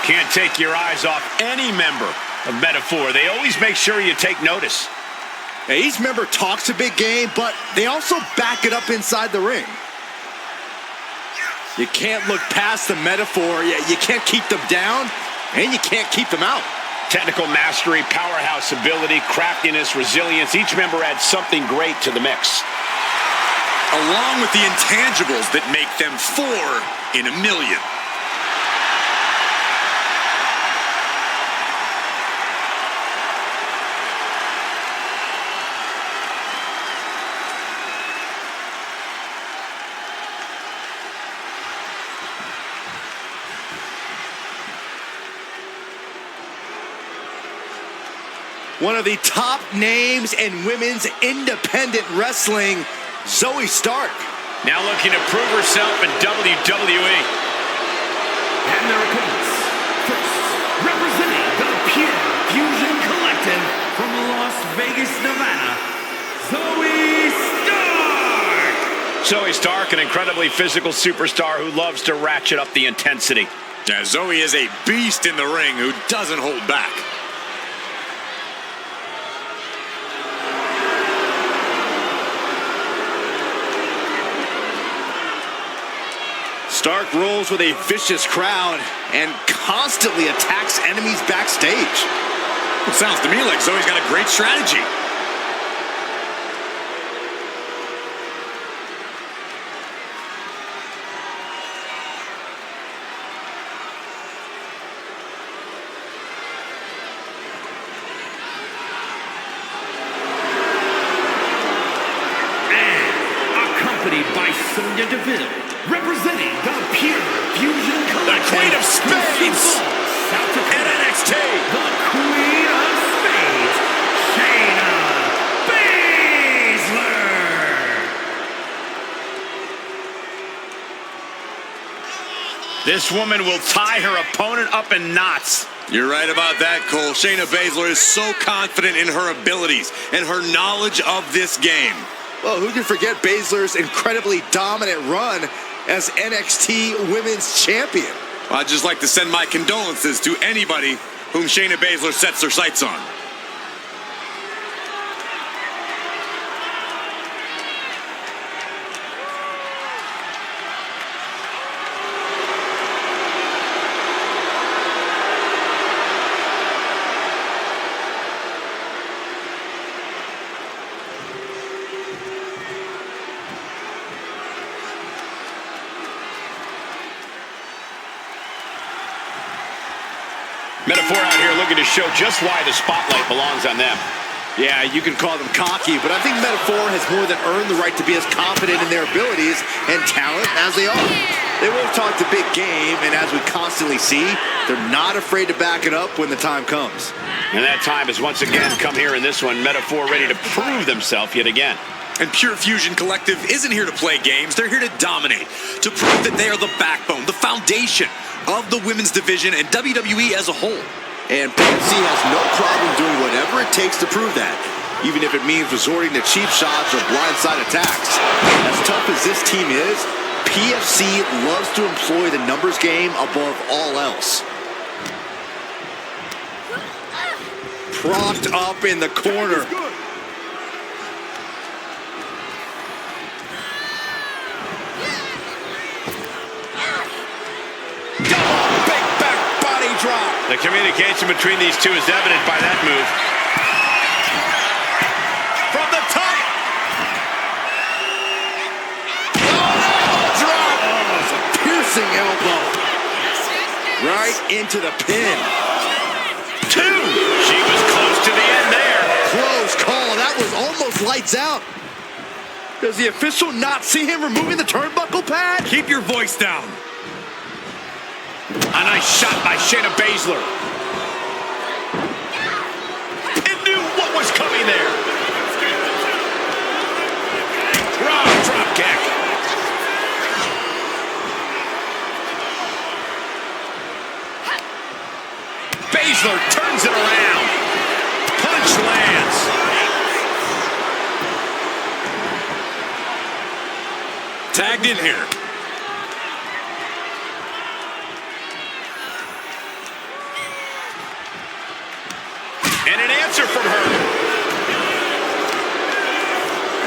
Speaker 2: Can't take your eyes off any member of Metaphor. They always make sure you take notice.
Speaker 4: Now, each member talks a big game, but they also back it up inside the ring. You can't look past the Metaphor. You can't keep them down, and you can't keep them out.
Speaker 2: Technical mastery, powerhouse ability, craftiness, resilience. Each member adds something great to the mix. Along with the intangibles that make them 4 in a million.
Speaker 4: One of the top names in women's independent wrestling, Zoe Stark.
Speaker 2: Now looking to prove herself in WWE.
Speaker 3: And their opponents, first, representing the Pure Fusion Collective from Las Vegas, Nevada, Zoe Stark!
Speaker 2: Zoe Stark, an incredibly physical superstar who loves to ratchet up the intensity. Yeah, Zoe is a beast in the ring who doesn't hold back.
Speaker 4: Stark rolls with a vicious crowd and constantly attacks enemies backstage.
Speaker 2: It sounds to me like Zoe's got a great strategy.
Speaker 3: And accompanied by Sonya Deville, representing the Pure Fusion Collective.
Speaker 2: The Queen of Spades.
Speaker 3: South Dakota.
Speaker 2: And NXT.
Speaker 3: The Queen of Spades, Shayna Baszler.
Speaker 2: This woman will tie her opponent up in knots. You're right about that, Cole. Shayna Baszler is so confident in her abilities and her knowledge of this game.
Speaker 4: Well, who can forget Baszler's incredibly dominant run as NXT Women's Champion?
Speaker 1: I'd just like to send my condolences to anybody whom Shayna Baszler sets their sights on.
Speaker 2: Metaphor out here looking to show just why the spotlight belongs on them.
Speaker 4: Yeah, you can call them cocky, but I think Metaphor has more than earned the right to be as confident in their abilities and talent as they are. They both talk the big game, and as we constantly see, they're not afraid to back it up when the time comes.
Speaker 2: And that time has once again come here in this one. Metaphor ready to prove themselves yet again.
Speaker 1: And Pure Fusion Collective isn't here to play games. They're here to dominate, to prove that they are the backbone, the foundation of the women's division and WWE as a whole.
Speaker 4: And PFC has no problem doing whatever it takes to prove that, even if it means resorting to cheap shots or blindside attacks. As tough as this team is, PFC loves to employ the numbers game above all else. Propped up in the corner.
Speaker 2: The communication between these two is evident by that move.
Speaker 4: From the top. Drop. Oh, it's a piercing elbow. Right into the pin.
Speaker 2: 2. She was close to the end there.
Speaker 4: Close call. That was almost lights out. Does the official not see him removing the turnbuckle pad?
Speaker 1: Keep your voice down.
Speaker 2: A nice shot by Shayna Baszler. It knew what was coming there. Drop kick. Baszler turns it around. Punch lands.
Speaker 1: Tagged in here.
Speaker 2: And an answer from her.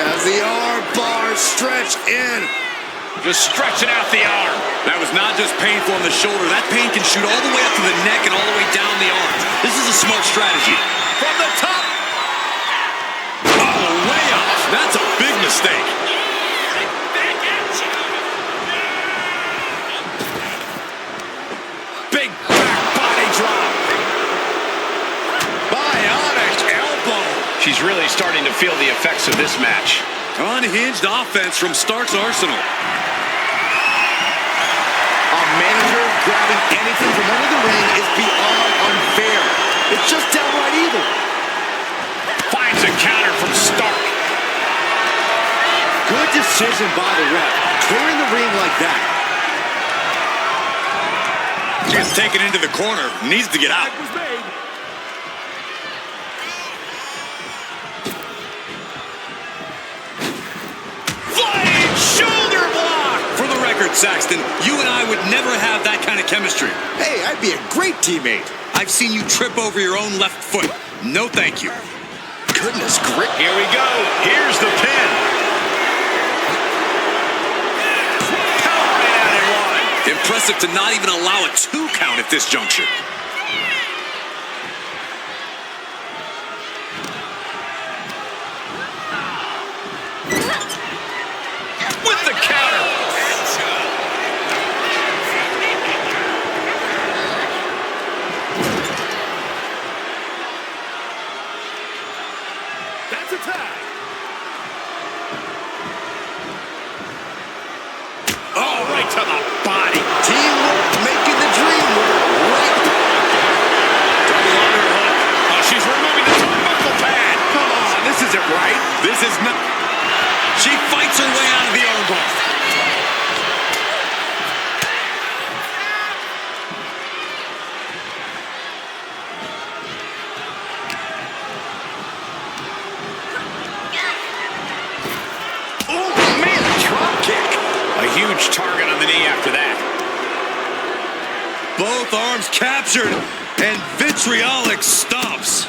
Speaker 4: As the arm bars stretch in.
Speaker 2: Just stretching out the arm.
Speaker 1: That was not just painful on the shoulder. That pain can shoot all the way up to the neck and all the way down the arms. This is a smart strategy.
Speaker 2: From the top.
Speaker 1: Oh, way up. That's a big mistake.
Speaker 2: Big back body drop.
Speaker 1: Bionic elbow.
Speaker 2: She's really starting to feel the effects of this match.
Speaker 1: Unhinged offense from Stark's arsenal.
Speaker 4: A manager grabbing anything from under the ring is beyond unfair. It's just downright evil.
Speaker 2: Finds a counter from Stark.
Speaker 4: Good decision by the ref. Clearing the ring like that.
Speaker 1: Gets taken into the corner. Needs to get out.
Speaker 2: Flying shoulder block.
Speaker 1: For the record, Saxton, you and I would never have that kind of chemistry.
Speaker 4: Hey, I'd be a great teammate.
Speaker 1: I've seen you trip over your own left foot. No thank you.
Speaker 4: Goodness gracious.
Speaker 2: Here we go. Here's the pin. Powering out in one.
Speaker 1: Impressive to not even allow a 2 count at this juncture.
Speaker 2: With the counter.
Speaker 3: That's a tag.
Speaker 2: Oh, right to the body.
Speaker 4: Teamwork making the dream work. Right
Speaker 2: huge target on the knee after that.
Speaker 1: Both arms captured, and vitriolic stomps.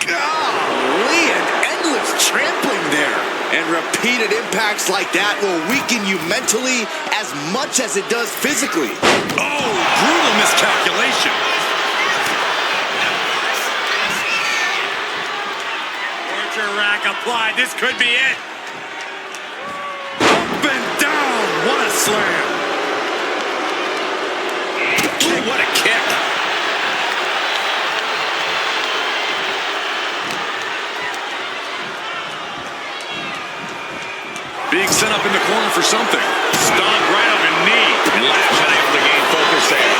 Speaker 4: Golly, an endless trampling there. And repeated impacts like that will weaken you mentally as much as it does physically.
Speaker 1: Oh, brutal miscalculation. Torture rack applied. This could be it. Up and down. What a slam.
Speaker 2: Ooh, what a kick.
Speaker 1: Being set up in the corner for something.
Speaker 2: Stomp right on the knee. And Lash unable to gain focus there.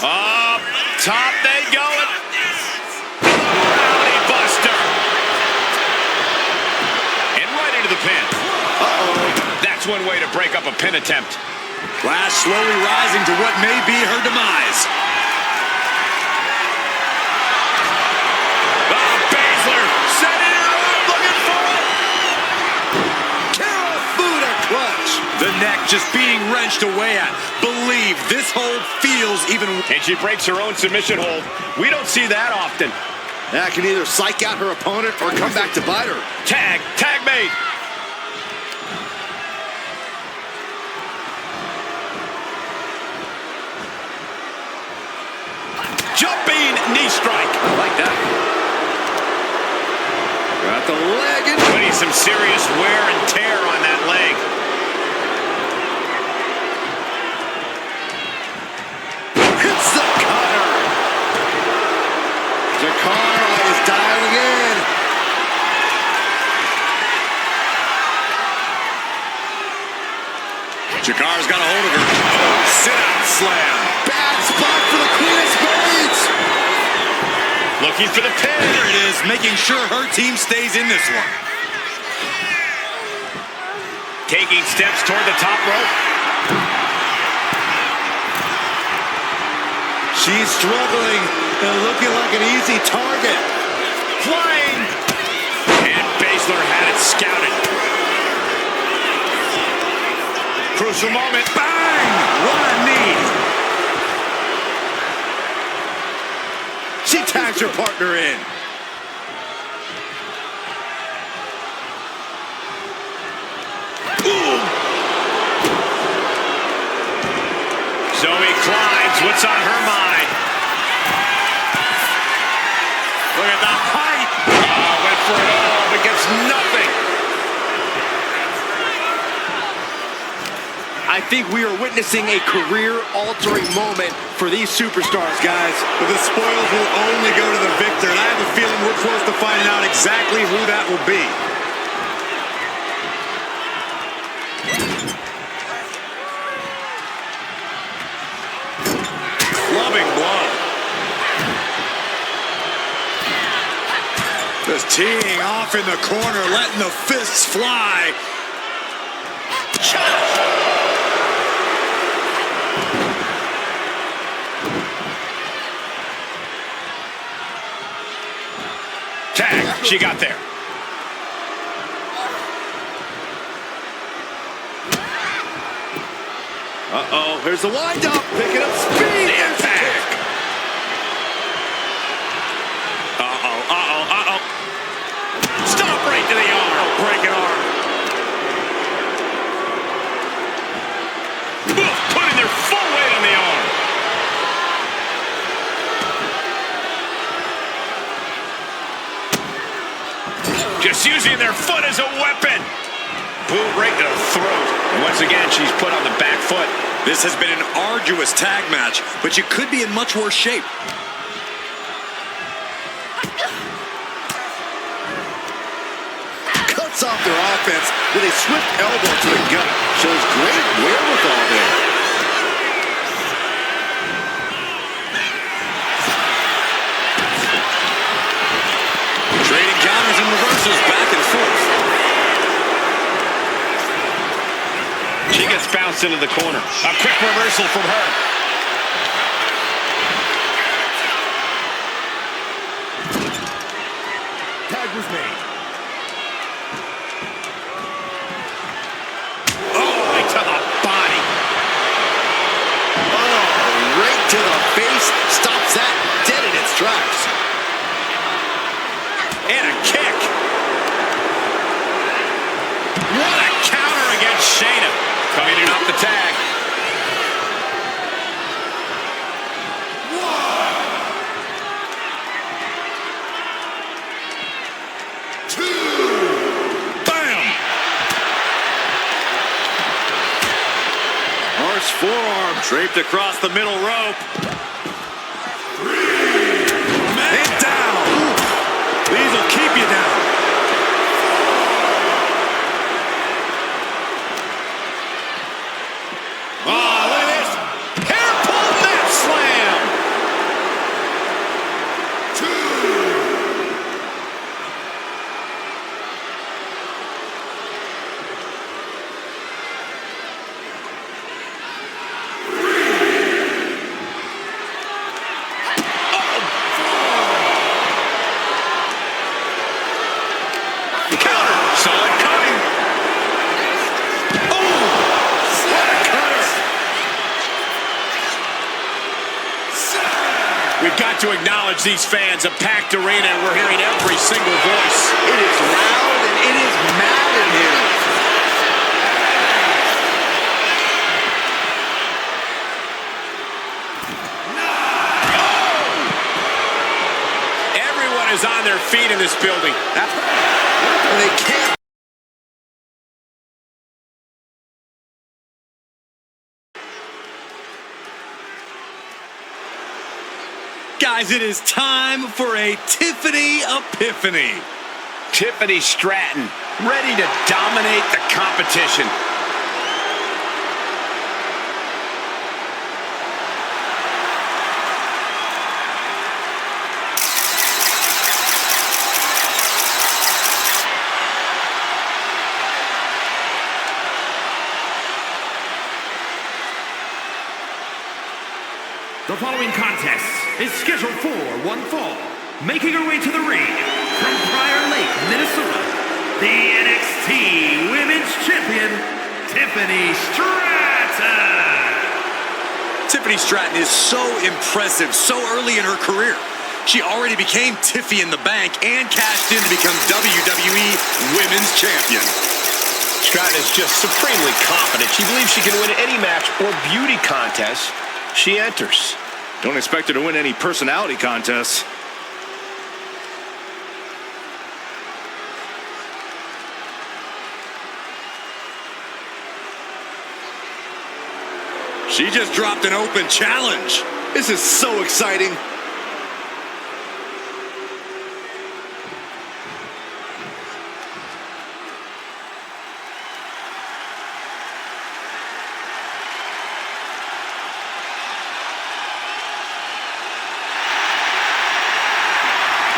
Speaker 2: Up top they go. Rally buster. And right into the pin. That's one way to break up a pin attempt.
Speaker 1: Lash slowly rising to what may be her demise.
Speaker 2: Setting her up, looking for it.
Speaker 4: Buddha clutch.
Speaker 1: The neck just being wrenched away at. Believe this hold feels even.
Speaker 2: And she breaks her own submission hold. We don't see that often.
Speaker 4: That can either psych out her opponent or come back to bite her.
Speaker 2: Tag made. Jumping knee strike.
Speaker 4: I like that. Got the leg in.
Speaker 2: Putting some serious wear and tear on that leg.
Speaker 4: Hits the cutter. Jakara is dialing in.
Speaker 1: Jakara's got a hold of her. Oh, sit-out slam.
Speaker 4: Bad spot for the Queen of Spades.
Speaker 2: Looking for the pin.
Speaker 1: There it is, making sure her team stays in this one.
Speaker 2: Taking steps toward the top rope.
Speaker 4: She's struggling and looking like an easy target.
Speaker 2: Flying. And Baszler had it scouted. Crucial moment.
Speaker 1: Bang! What a knee.
Speaker 4: She tags her partner in.
Speaker 2: Ooh. Zoe climbs. What's on her mind? Look at the height. Oh, went for it all, but gets nothing.
Speaker 4: I think we are witnessing a career-altering moment for these superstars, guys.
Speaker 1: But the spoils will only go to the victor, and I have a feeling we're close to finding out exactly who that will be. Clubbing blow. Just teeing off in the corner, letting the fists fly.
Speaker 2: Tag. She got there.
Speaker 4: Uh-oh. Here's the wind-up. Picking up speed.
Speaker 2: The impact. Uh-oh. Stop right to the arm.
Speaker 1: Breaking arm.
Speaker 2: Putting their full weight on the arm. Just using their foot as a weapon. Boot right to the throat. And once again, she's put on the back foot.
Speaker 1: This has been an arduous tag match, but you could be in much worse shape.
Speaker 4: Cuts off their offense with a swift elbow to the gut. Shows great wherewithal there.
Speaker 1: Trading counters and reversals back and forth.
Speaker 2: She gets bounced into the corner. A quick reversal from her.
Speaker 3: Tag was made.
Speaker 4: to the face stops that dead in its tracks.
Speaker 2: And a kick. What a counter against Shayna. Coming in off the tag.
Speaker 1: Forearm draped across the middle rope. And down. These will keep you down. Oh, look at this. Hair pull mat slam.
Speaker 2: We've got to acknowledge these fans. A packed arena, and we're hearing every single voice.
Speaker 4: It is loud and it is mad in here.
Speaker 2: Everyone is on their feet in this building.
Speaker 4: They can't.
Speaker 1: Guys, it is time for a Tiffany Epiphany.
Speaker 2: Tiffany Stratton, ready to dominate the competition.
Speaker 3: The following contest is scheduled for one fall. Making her way to the ring from Prior Lake, Minnesota, the NXT Women's Champion, Tiffany Stratton.
Speaker 1: Tiffany Stratton is so impressive so early in her career. She already became Tiffy in the Bank and cashed in to become WWE Women's Champion.
Speaker 5: Stratton is just supremely confident. She believes she can win any match or beauty contest she enters.
Speaker 6: Don't expect her to win any personality contests.
Speaker 1: She just dropped an open challenge.
Speaker 4: This is so exciting.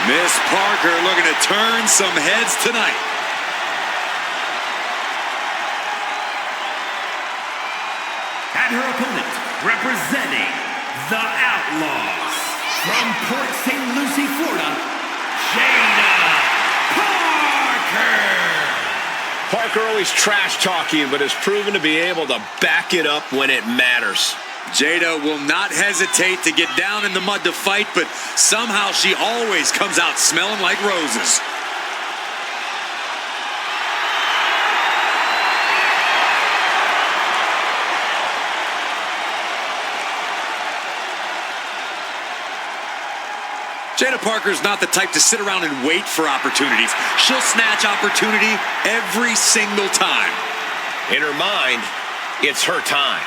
Speaker 1: Miss Parker looking to turn some heads tonight.
Speaker 3: And her opponent, representing the Outlaws, from Port St. Lucie, Florida, Shayna Parker.
Speaker 5: Parker always trash-talking, but has proven to be able to back it up when it matters.
Speaker 1: Jada will not hesitate to get down in the mud to fight, but somehow she always comes out smelling like roses. Jada Parker's not the type to sit around and wait for opportunities. She'll snatch opportunity every single time.
Speaker 5: In her mind, it's her time.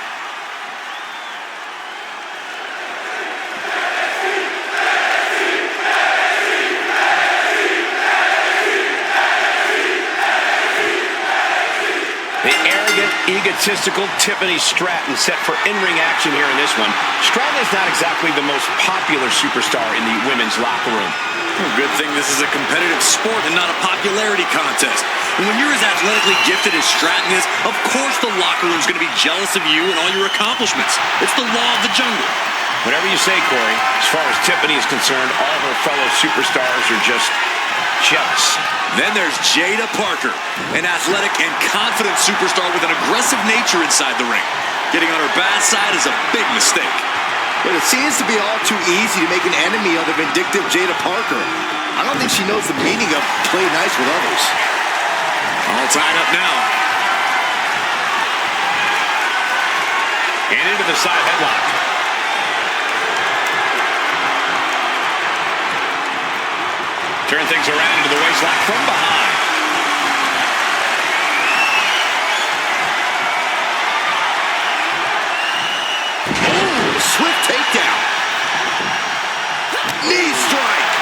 Speaker 5: The arrogant, egotistical Tiffany Stratton set for in-ring action here in this one. Stratton is not exactly the most popular superstar in the women's locker room.
Speaker 1: Well, good thing this is a competitive sport and not a popularity contest. And when you're as athletically gifted as Stratton is, of course the locker room's going to be jealous of you and all your accomplishments. It's the law of the jungle.
Speaker 5: Whatever you say, Corey, as far as Tiffany is concerned, all her fellow superstars are just jealous.
Speaker 1: Then there's Jada Parker, an athletic and confident superstar with an aggressive nature inside the ring. Getting on her bad side is a big mistake.
Speaker 4: But it seems to be all too easy to make an enemy of the vindictive Jada Parker. I don't think she knows the meaning of play nice with others.
Speaker 1: All tied up now.
Speaker 5: And into the side headlock. Turn things around into the waistlock from behind.
Speaker 4: Ooh, swift takedown. Knee strike.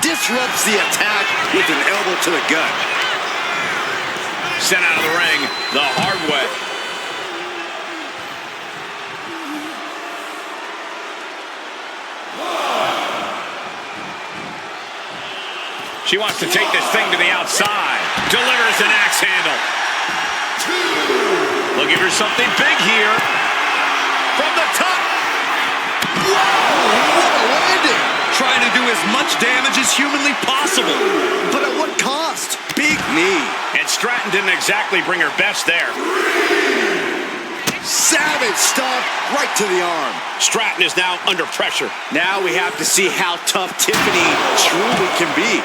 Speaker 4: Disrupts the attack with an elbow to the gut.
Speaker 5: Sent out of the ring the hard way. She wants to take this thing to the outside. Delivers an axe handle. Looking for something big here. From the top.
Speaker 4: Whoa, what a landing.
Speaker 1: Trying to do as much damage as humanly possible.
Speaker 4: But at what cost? Big knee.
Speaker 5: And Stratton didn't exactly bring her best there.
Speaker 4: Savage stomp right to the arm.
Speaker 5: Stratton is now under pressure.
Speaker 4: Now we have to see how tough Tiffany truly can be.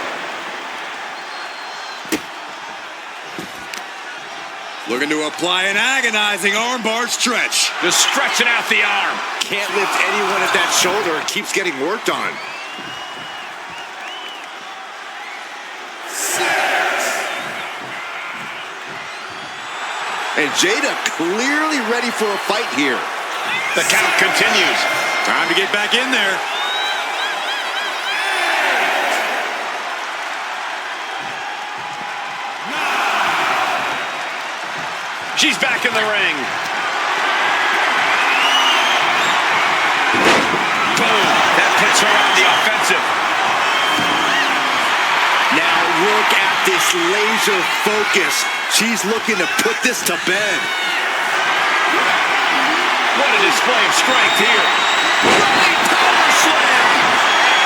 Speaker 1: Looking to apply an agonizing armbar stretch.
Speaker 5: Just stretching out the arm.
Speaker 4: Can't lift anyone at that shoulder. It keeps getting worked on. And Jada clearly ready for a fight here.
Speaker 5: The count continues.
Speaker 1: Time to get back in there.
Speaker 5: She's back in the ring. Boom. That puts her on the offensive.
Speaker 4: Now look at this laser focus. She's looking to put this to bed.
Speaker 5: What a display of strength here.
Speaker 4: Running power slam.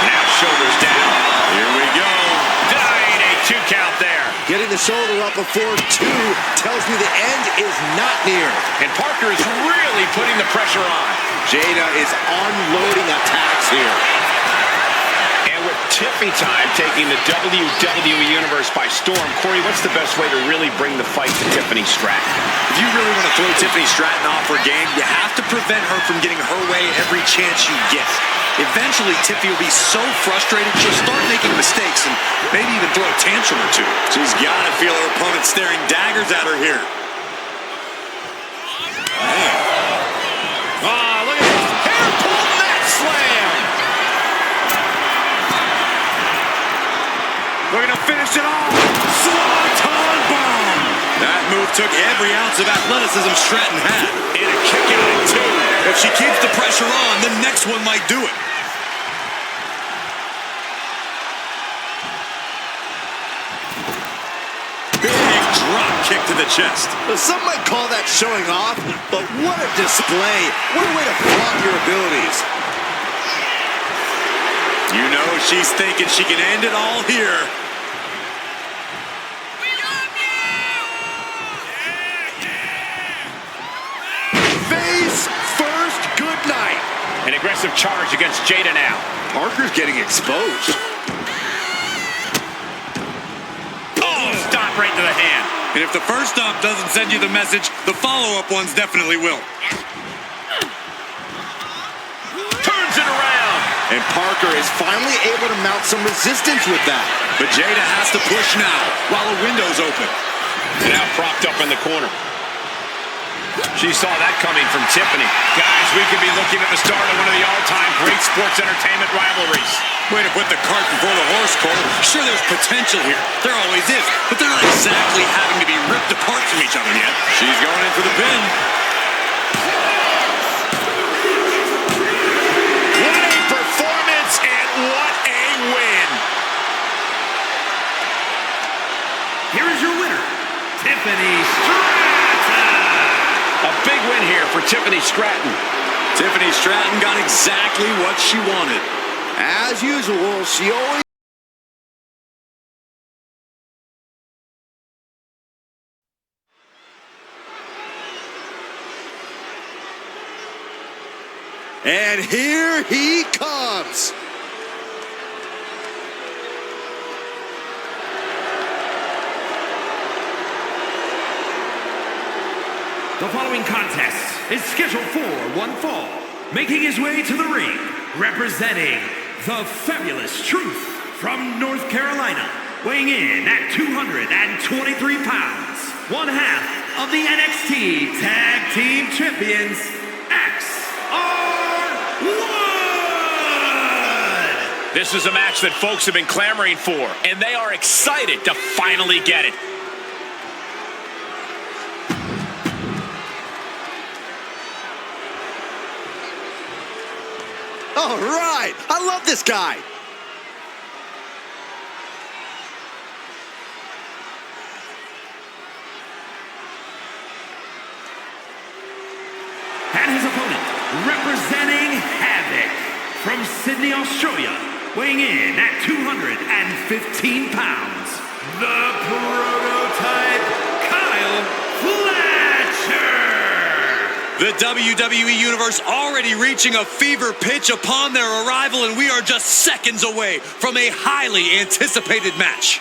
Speaker 5: Now shoulders down.
Speaker 1: Here we go.
Speaker 5: Dying a 2 count there.
Speaker 4: Getting the shoulder up before 2 tells me the end is not near.
Speaker 5: And Parker is really putting the pressure on.
Speaker 4: Jada is unloading attacks here.
Speaker 5: And with Tiffany time taking the WWE Universe by storm, Corey, what's the best way to really bring the fight to Tiffany Stratton?
Speaker 1: If you really want to throw Tiffany Stratton off her game, you have to prevent her from getting her way every chance you get. Eventually, Tiffany will be so frustrated, she'll start making mistakes and maybe even throw a tantrum or two. She's got to feel her opponent staring daggers at her here.
Speaker 5: Oh, look at this. Hair pull mat slam.
Speaker 1: Looking to finish it off. Swanton bomb. That move took every ounce of athleticism Stratton had.
Speaker 5: And a kick out at 2.
Speaker 1: If she keeps the pressure on, the next one might do it. Big drop kick to the chest.
Speaker 4: Well, some might call that showing off, but what a display. What a way to flaunt your abilities.
Speaker 1: You know she's thinking she can end it all here.
Speaker 4: Face first, good night.
Speaker 5: An aggressive charge against Jada now.
Speaker 4: Parker's getting exposed.
Speaker 5: Oh, stop right to the hand.
Speaker 1: And if the first stomp doesn't send you the message, the follow-up ones definitely will.
Speaker 5: Turns it around.
Speaker 4: And Parker is finally able to mount some resistance with that.
Speaker 1: But Jada has to push now while the window's open.
Speaker 5: And now propped up in the corner. She saw that coming from Tiffany. Guys, we could be looking at the start of one of the all-time great sports entertainment rivalries.
Speaker 1: Way to put the cart before the horse, Cole. Sure, there's potential here. There always is. But they're not exactly having to be ripped apart from each other yet. She's going in for the pin.
Speaker 5: What a performance and what a win.
Speaker 3: Here is your winner, Tiffany Stratton.
Speaker 5: A big win here for Tiffany Stratton.
Speaker 1: Tiffany Stratton got exactly what she wanted.
Speaker 4: As usual, she always And here he comes.
Speaker 3: The following contest is scheduled for one fall. Making his way to the ring, representing the Fabulous Truth from North Carolina, weighing in at 223 pounds, one half of the NXT Tag Team Champions, XR1!
Speaker 2: This is a match that folks have been clamoring for, and they are excited to finally get it.
Speaker 4: All right, I love this guy.
Speaker 3: And his opponent, representing Havoc from Sydney, Australia, weighing in at 215 pounds, the prototype, Kyle Fletcher!
Speaker 1: The WWE Universe already reaching a fever pitch upon their arrival, and we are just seconds away from a highly anticipated match.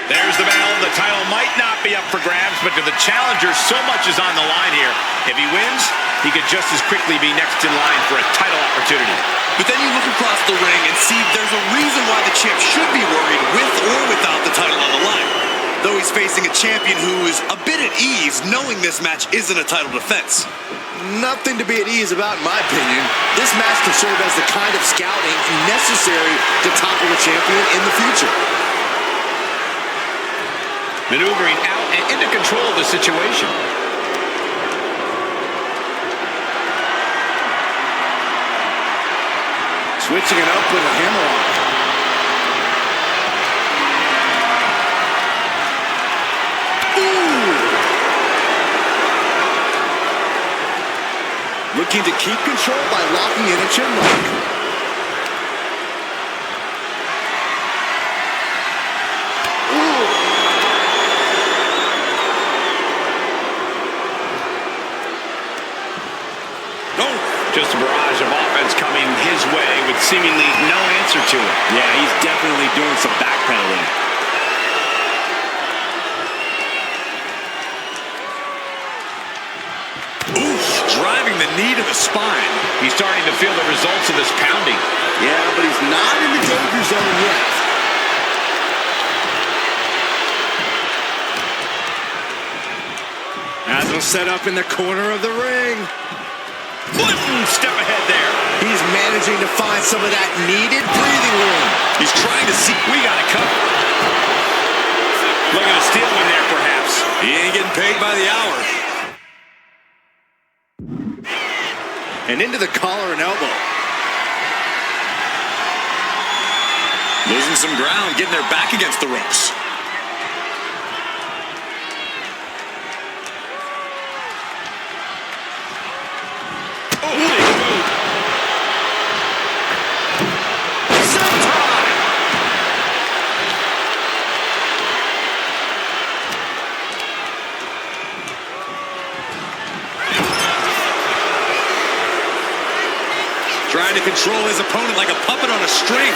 Speaker 2: There's the bell. The title might not be up for grabs, but to the challenger, so much is on the line here. If he wins, he could just as quickly be next in line for a title opportunity.
Speaker 1: But then you look across the ring and see there's a reason why the champ should be worried with or without the title on the line. Though he's facing a champion who is a bit at ease, knowing this match isn't a title defense.
Speaker 4: Nothing to be at ease about, in my opinion. This match can serve as the kind of scouting necessary to topple the champion in the future.
Speaker 2: Maneuvering out and into control of the situation.
Speaker 4: Switching it up with a hammerlock. Ooh! Looking to keep control by locking in a chinlock.
Speaker 2: Just a barrage of offense coming his way with seemingly no answer to it.
Speaker 5: Yeah, he's definitely doing some backpedaling.
Speaker 1: Oof, driving the knee to the spine.
Speaker 2: He's starting to feel the results of this pounding.
Speaker 4: Yeah, but he's not in the danger zone yet. As he'll set up in the corner of the ring.
Speaker 2: One step ahead there.
Speaker 4: He's managing to find some of that needed breathing room.
Speaker 1: He's trying to see.
Speaker 2: We got it covered. Looking to steal one there, perhaps.
Speaker 1: He ain't getting paid by the hour.
Speaker 4: And into the collar and elbow.
Speaker 1: Losing some ground, getting their back against the ropes. Trying to control his opponent like a puppet on a string.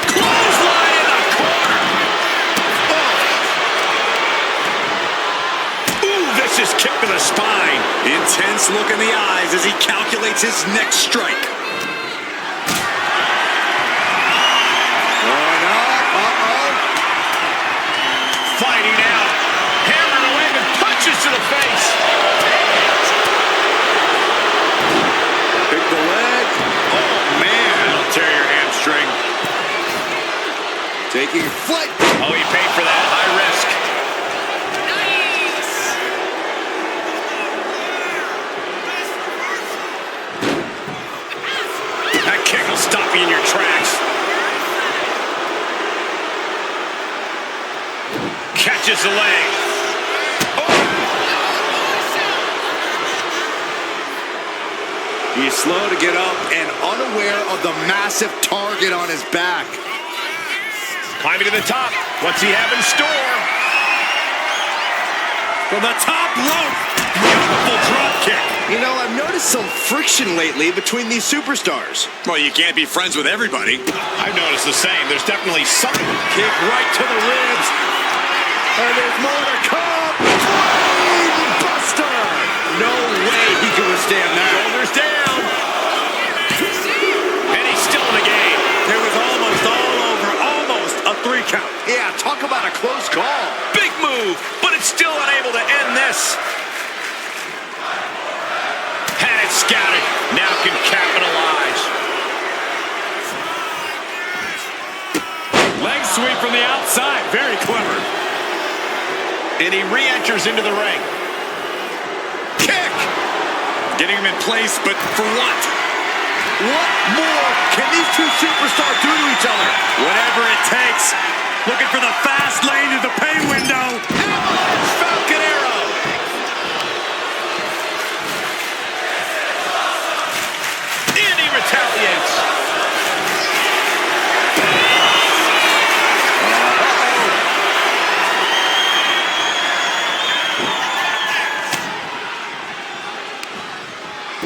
Speaker 1: Clothesline in the corner.
Speaker 2: Oh. Ooh, vicious kick to the spine.
Speaker 1: Intense look in the eyes as he calculates his next strike.
Speaker 4: Going up. Uh-oh.
Speaker 2: Fighting out. Hammering away with punches to the face.
Speaker 4: Pick the leg.
Speaker 2: Oh, man. That'll tear your hamstring.
Speaker 4: Taking flight.
Speaker 2: Oh, he paid for that. High risk. That kick will stop you in your tracks. Catches the leg. Oh!
Speaker 4: He's slow to get up and unaware of the massive target on his back.
Speaker 5: Climbing to the top. What's he have in store?
Speaker 1: From the top rope. Beautiful drop kick.
Speaker 4: You know, I've noticed some friction lately between these superstars.
Speaker 1: Well, you can't be friends with everybody.
Speaker 5: I've noticed the same. There's definitely something.
Speaker 4: Kick right to the ribs. And there's more to come. Brain buster. No way he can withstand that.
Speaker 5: Shoulders down. And he's still in the game.
Speaker 1: It was almost all over. Almost a 3 count.
Speaker 4: Yeah, talk about a close call.
Speaker 5: Big move, but it's still unable to end this. Had it scouted. Now can capitalize.
Speaker 1: Leg sweep from the outside. Very clever.
Speaker 5: And he re-enters into the ring.
Speaker 1: Kick! Getting him in place, but for what?
Speaker 4: What more can these two superstars do to each other?
Speaker 1: Whatever it takes. Looking for the fast lane to the pay window.
Speaker 5: Falcon Arrow. And he retaliates.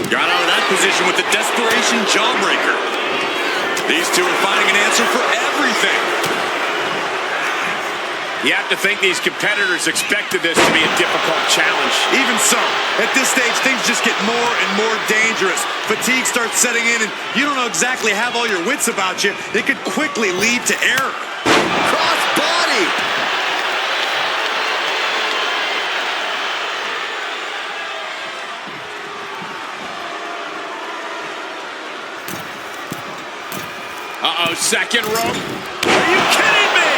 Speaker 1: Got out of that position with the desperation jawbreaker. These two are finding an answer for everything.
Speaker 5: You have to think these competitors expected this to be a difficult challenge.
Speaker 1: Even so, at this stage, things just get more and more dangerous. Fatigue starts setting in, and you don't know exactly have all your wits about you. It could quickly lead to error.
Speaker 4: Cross body.
Speaker 5: Uh-oh, second rope.
Speaker 1: Are you kidding me?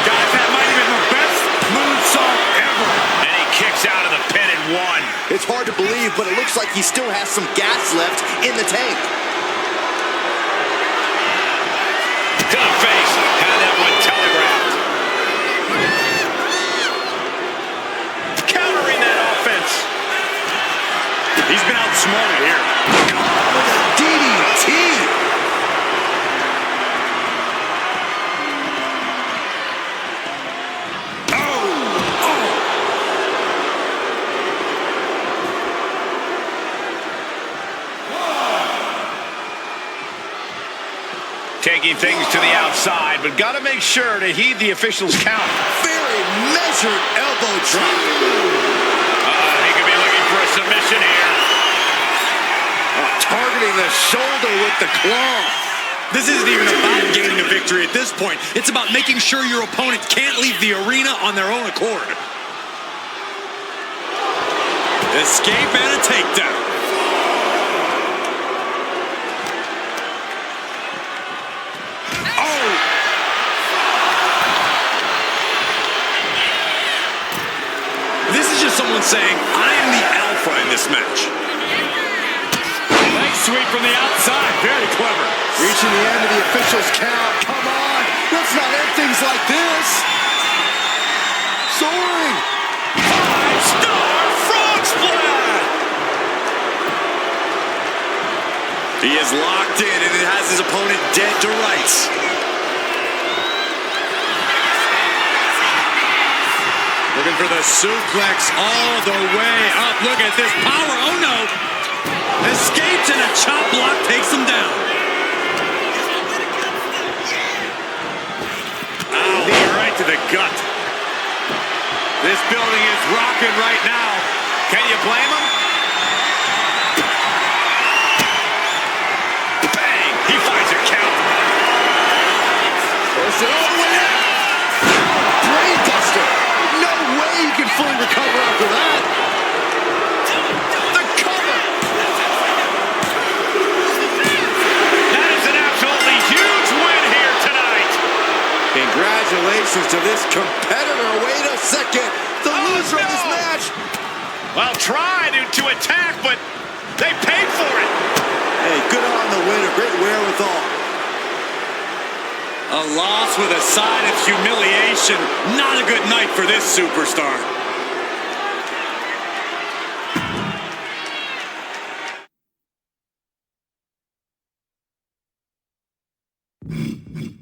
Speaker 1: Guys, that might have been the best moonsault ever.
Speaker 5: And he kicks out of the pin and one.
Speaker 4: It's hard to believe, but it looks like he still has some gas left in the tank.
Speaker 5: To the face. Had that one telegraphed. Countering that offense.
Speaker 1: He's been outsmarted here.
Speaker 4: DDT.
Speaker 5: Taking things to the outside, but got to make sure to heed the official's count.
Speaker 4: Very measured elbow drop.
Speaker 5: He could be looking for a submission here.
Speaker 4: Targeting the shoulder with the claw.
Speaker 1: This isn't even about gaining a victory at this point. It's about making sure your opponent can't leave the arena on their own accord. Escape and a takedown. Someone saying, I am the alpha in this match. Leg sweep from the outside. Very clever.
Speaker 4: Reaching the end of the official's count. Come on. Let's not end things like this. Soaring.
Speaker 1: 5-star frog splash. He is locked in and it has his opponent dead to rights. Looking for the suplex all the way up. Look at this power. Oh, no. Escapes and a chop block takes him down. Ow, knee right to the gut. This building is rocking right now. Can you blame him? Bang! He finds a count.
Speaker 4: Push it all the way up. Brain buster. No way you can fully recover after that. The cover.
Speaker 5: That is an absolutely huge win here tonight.
Speaker 4: Congratulations to this competitor. Wait a second. The loser of this match.
Speaker 5: Well, tried to attack, but they paid for it.
Speaker 4: Hey, good on the winner. Great wherewithal.
Speaker 1: A loss with a side of humiliation. Not a good night for this superstar.
Speaker 7: you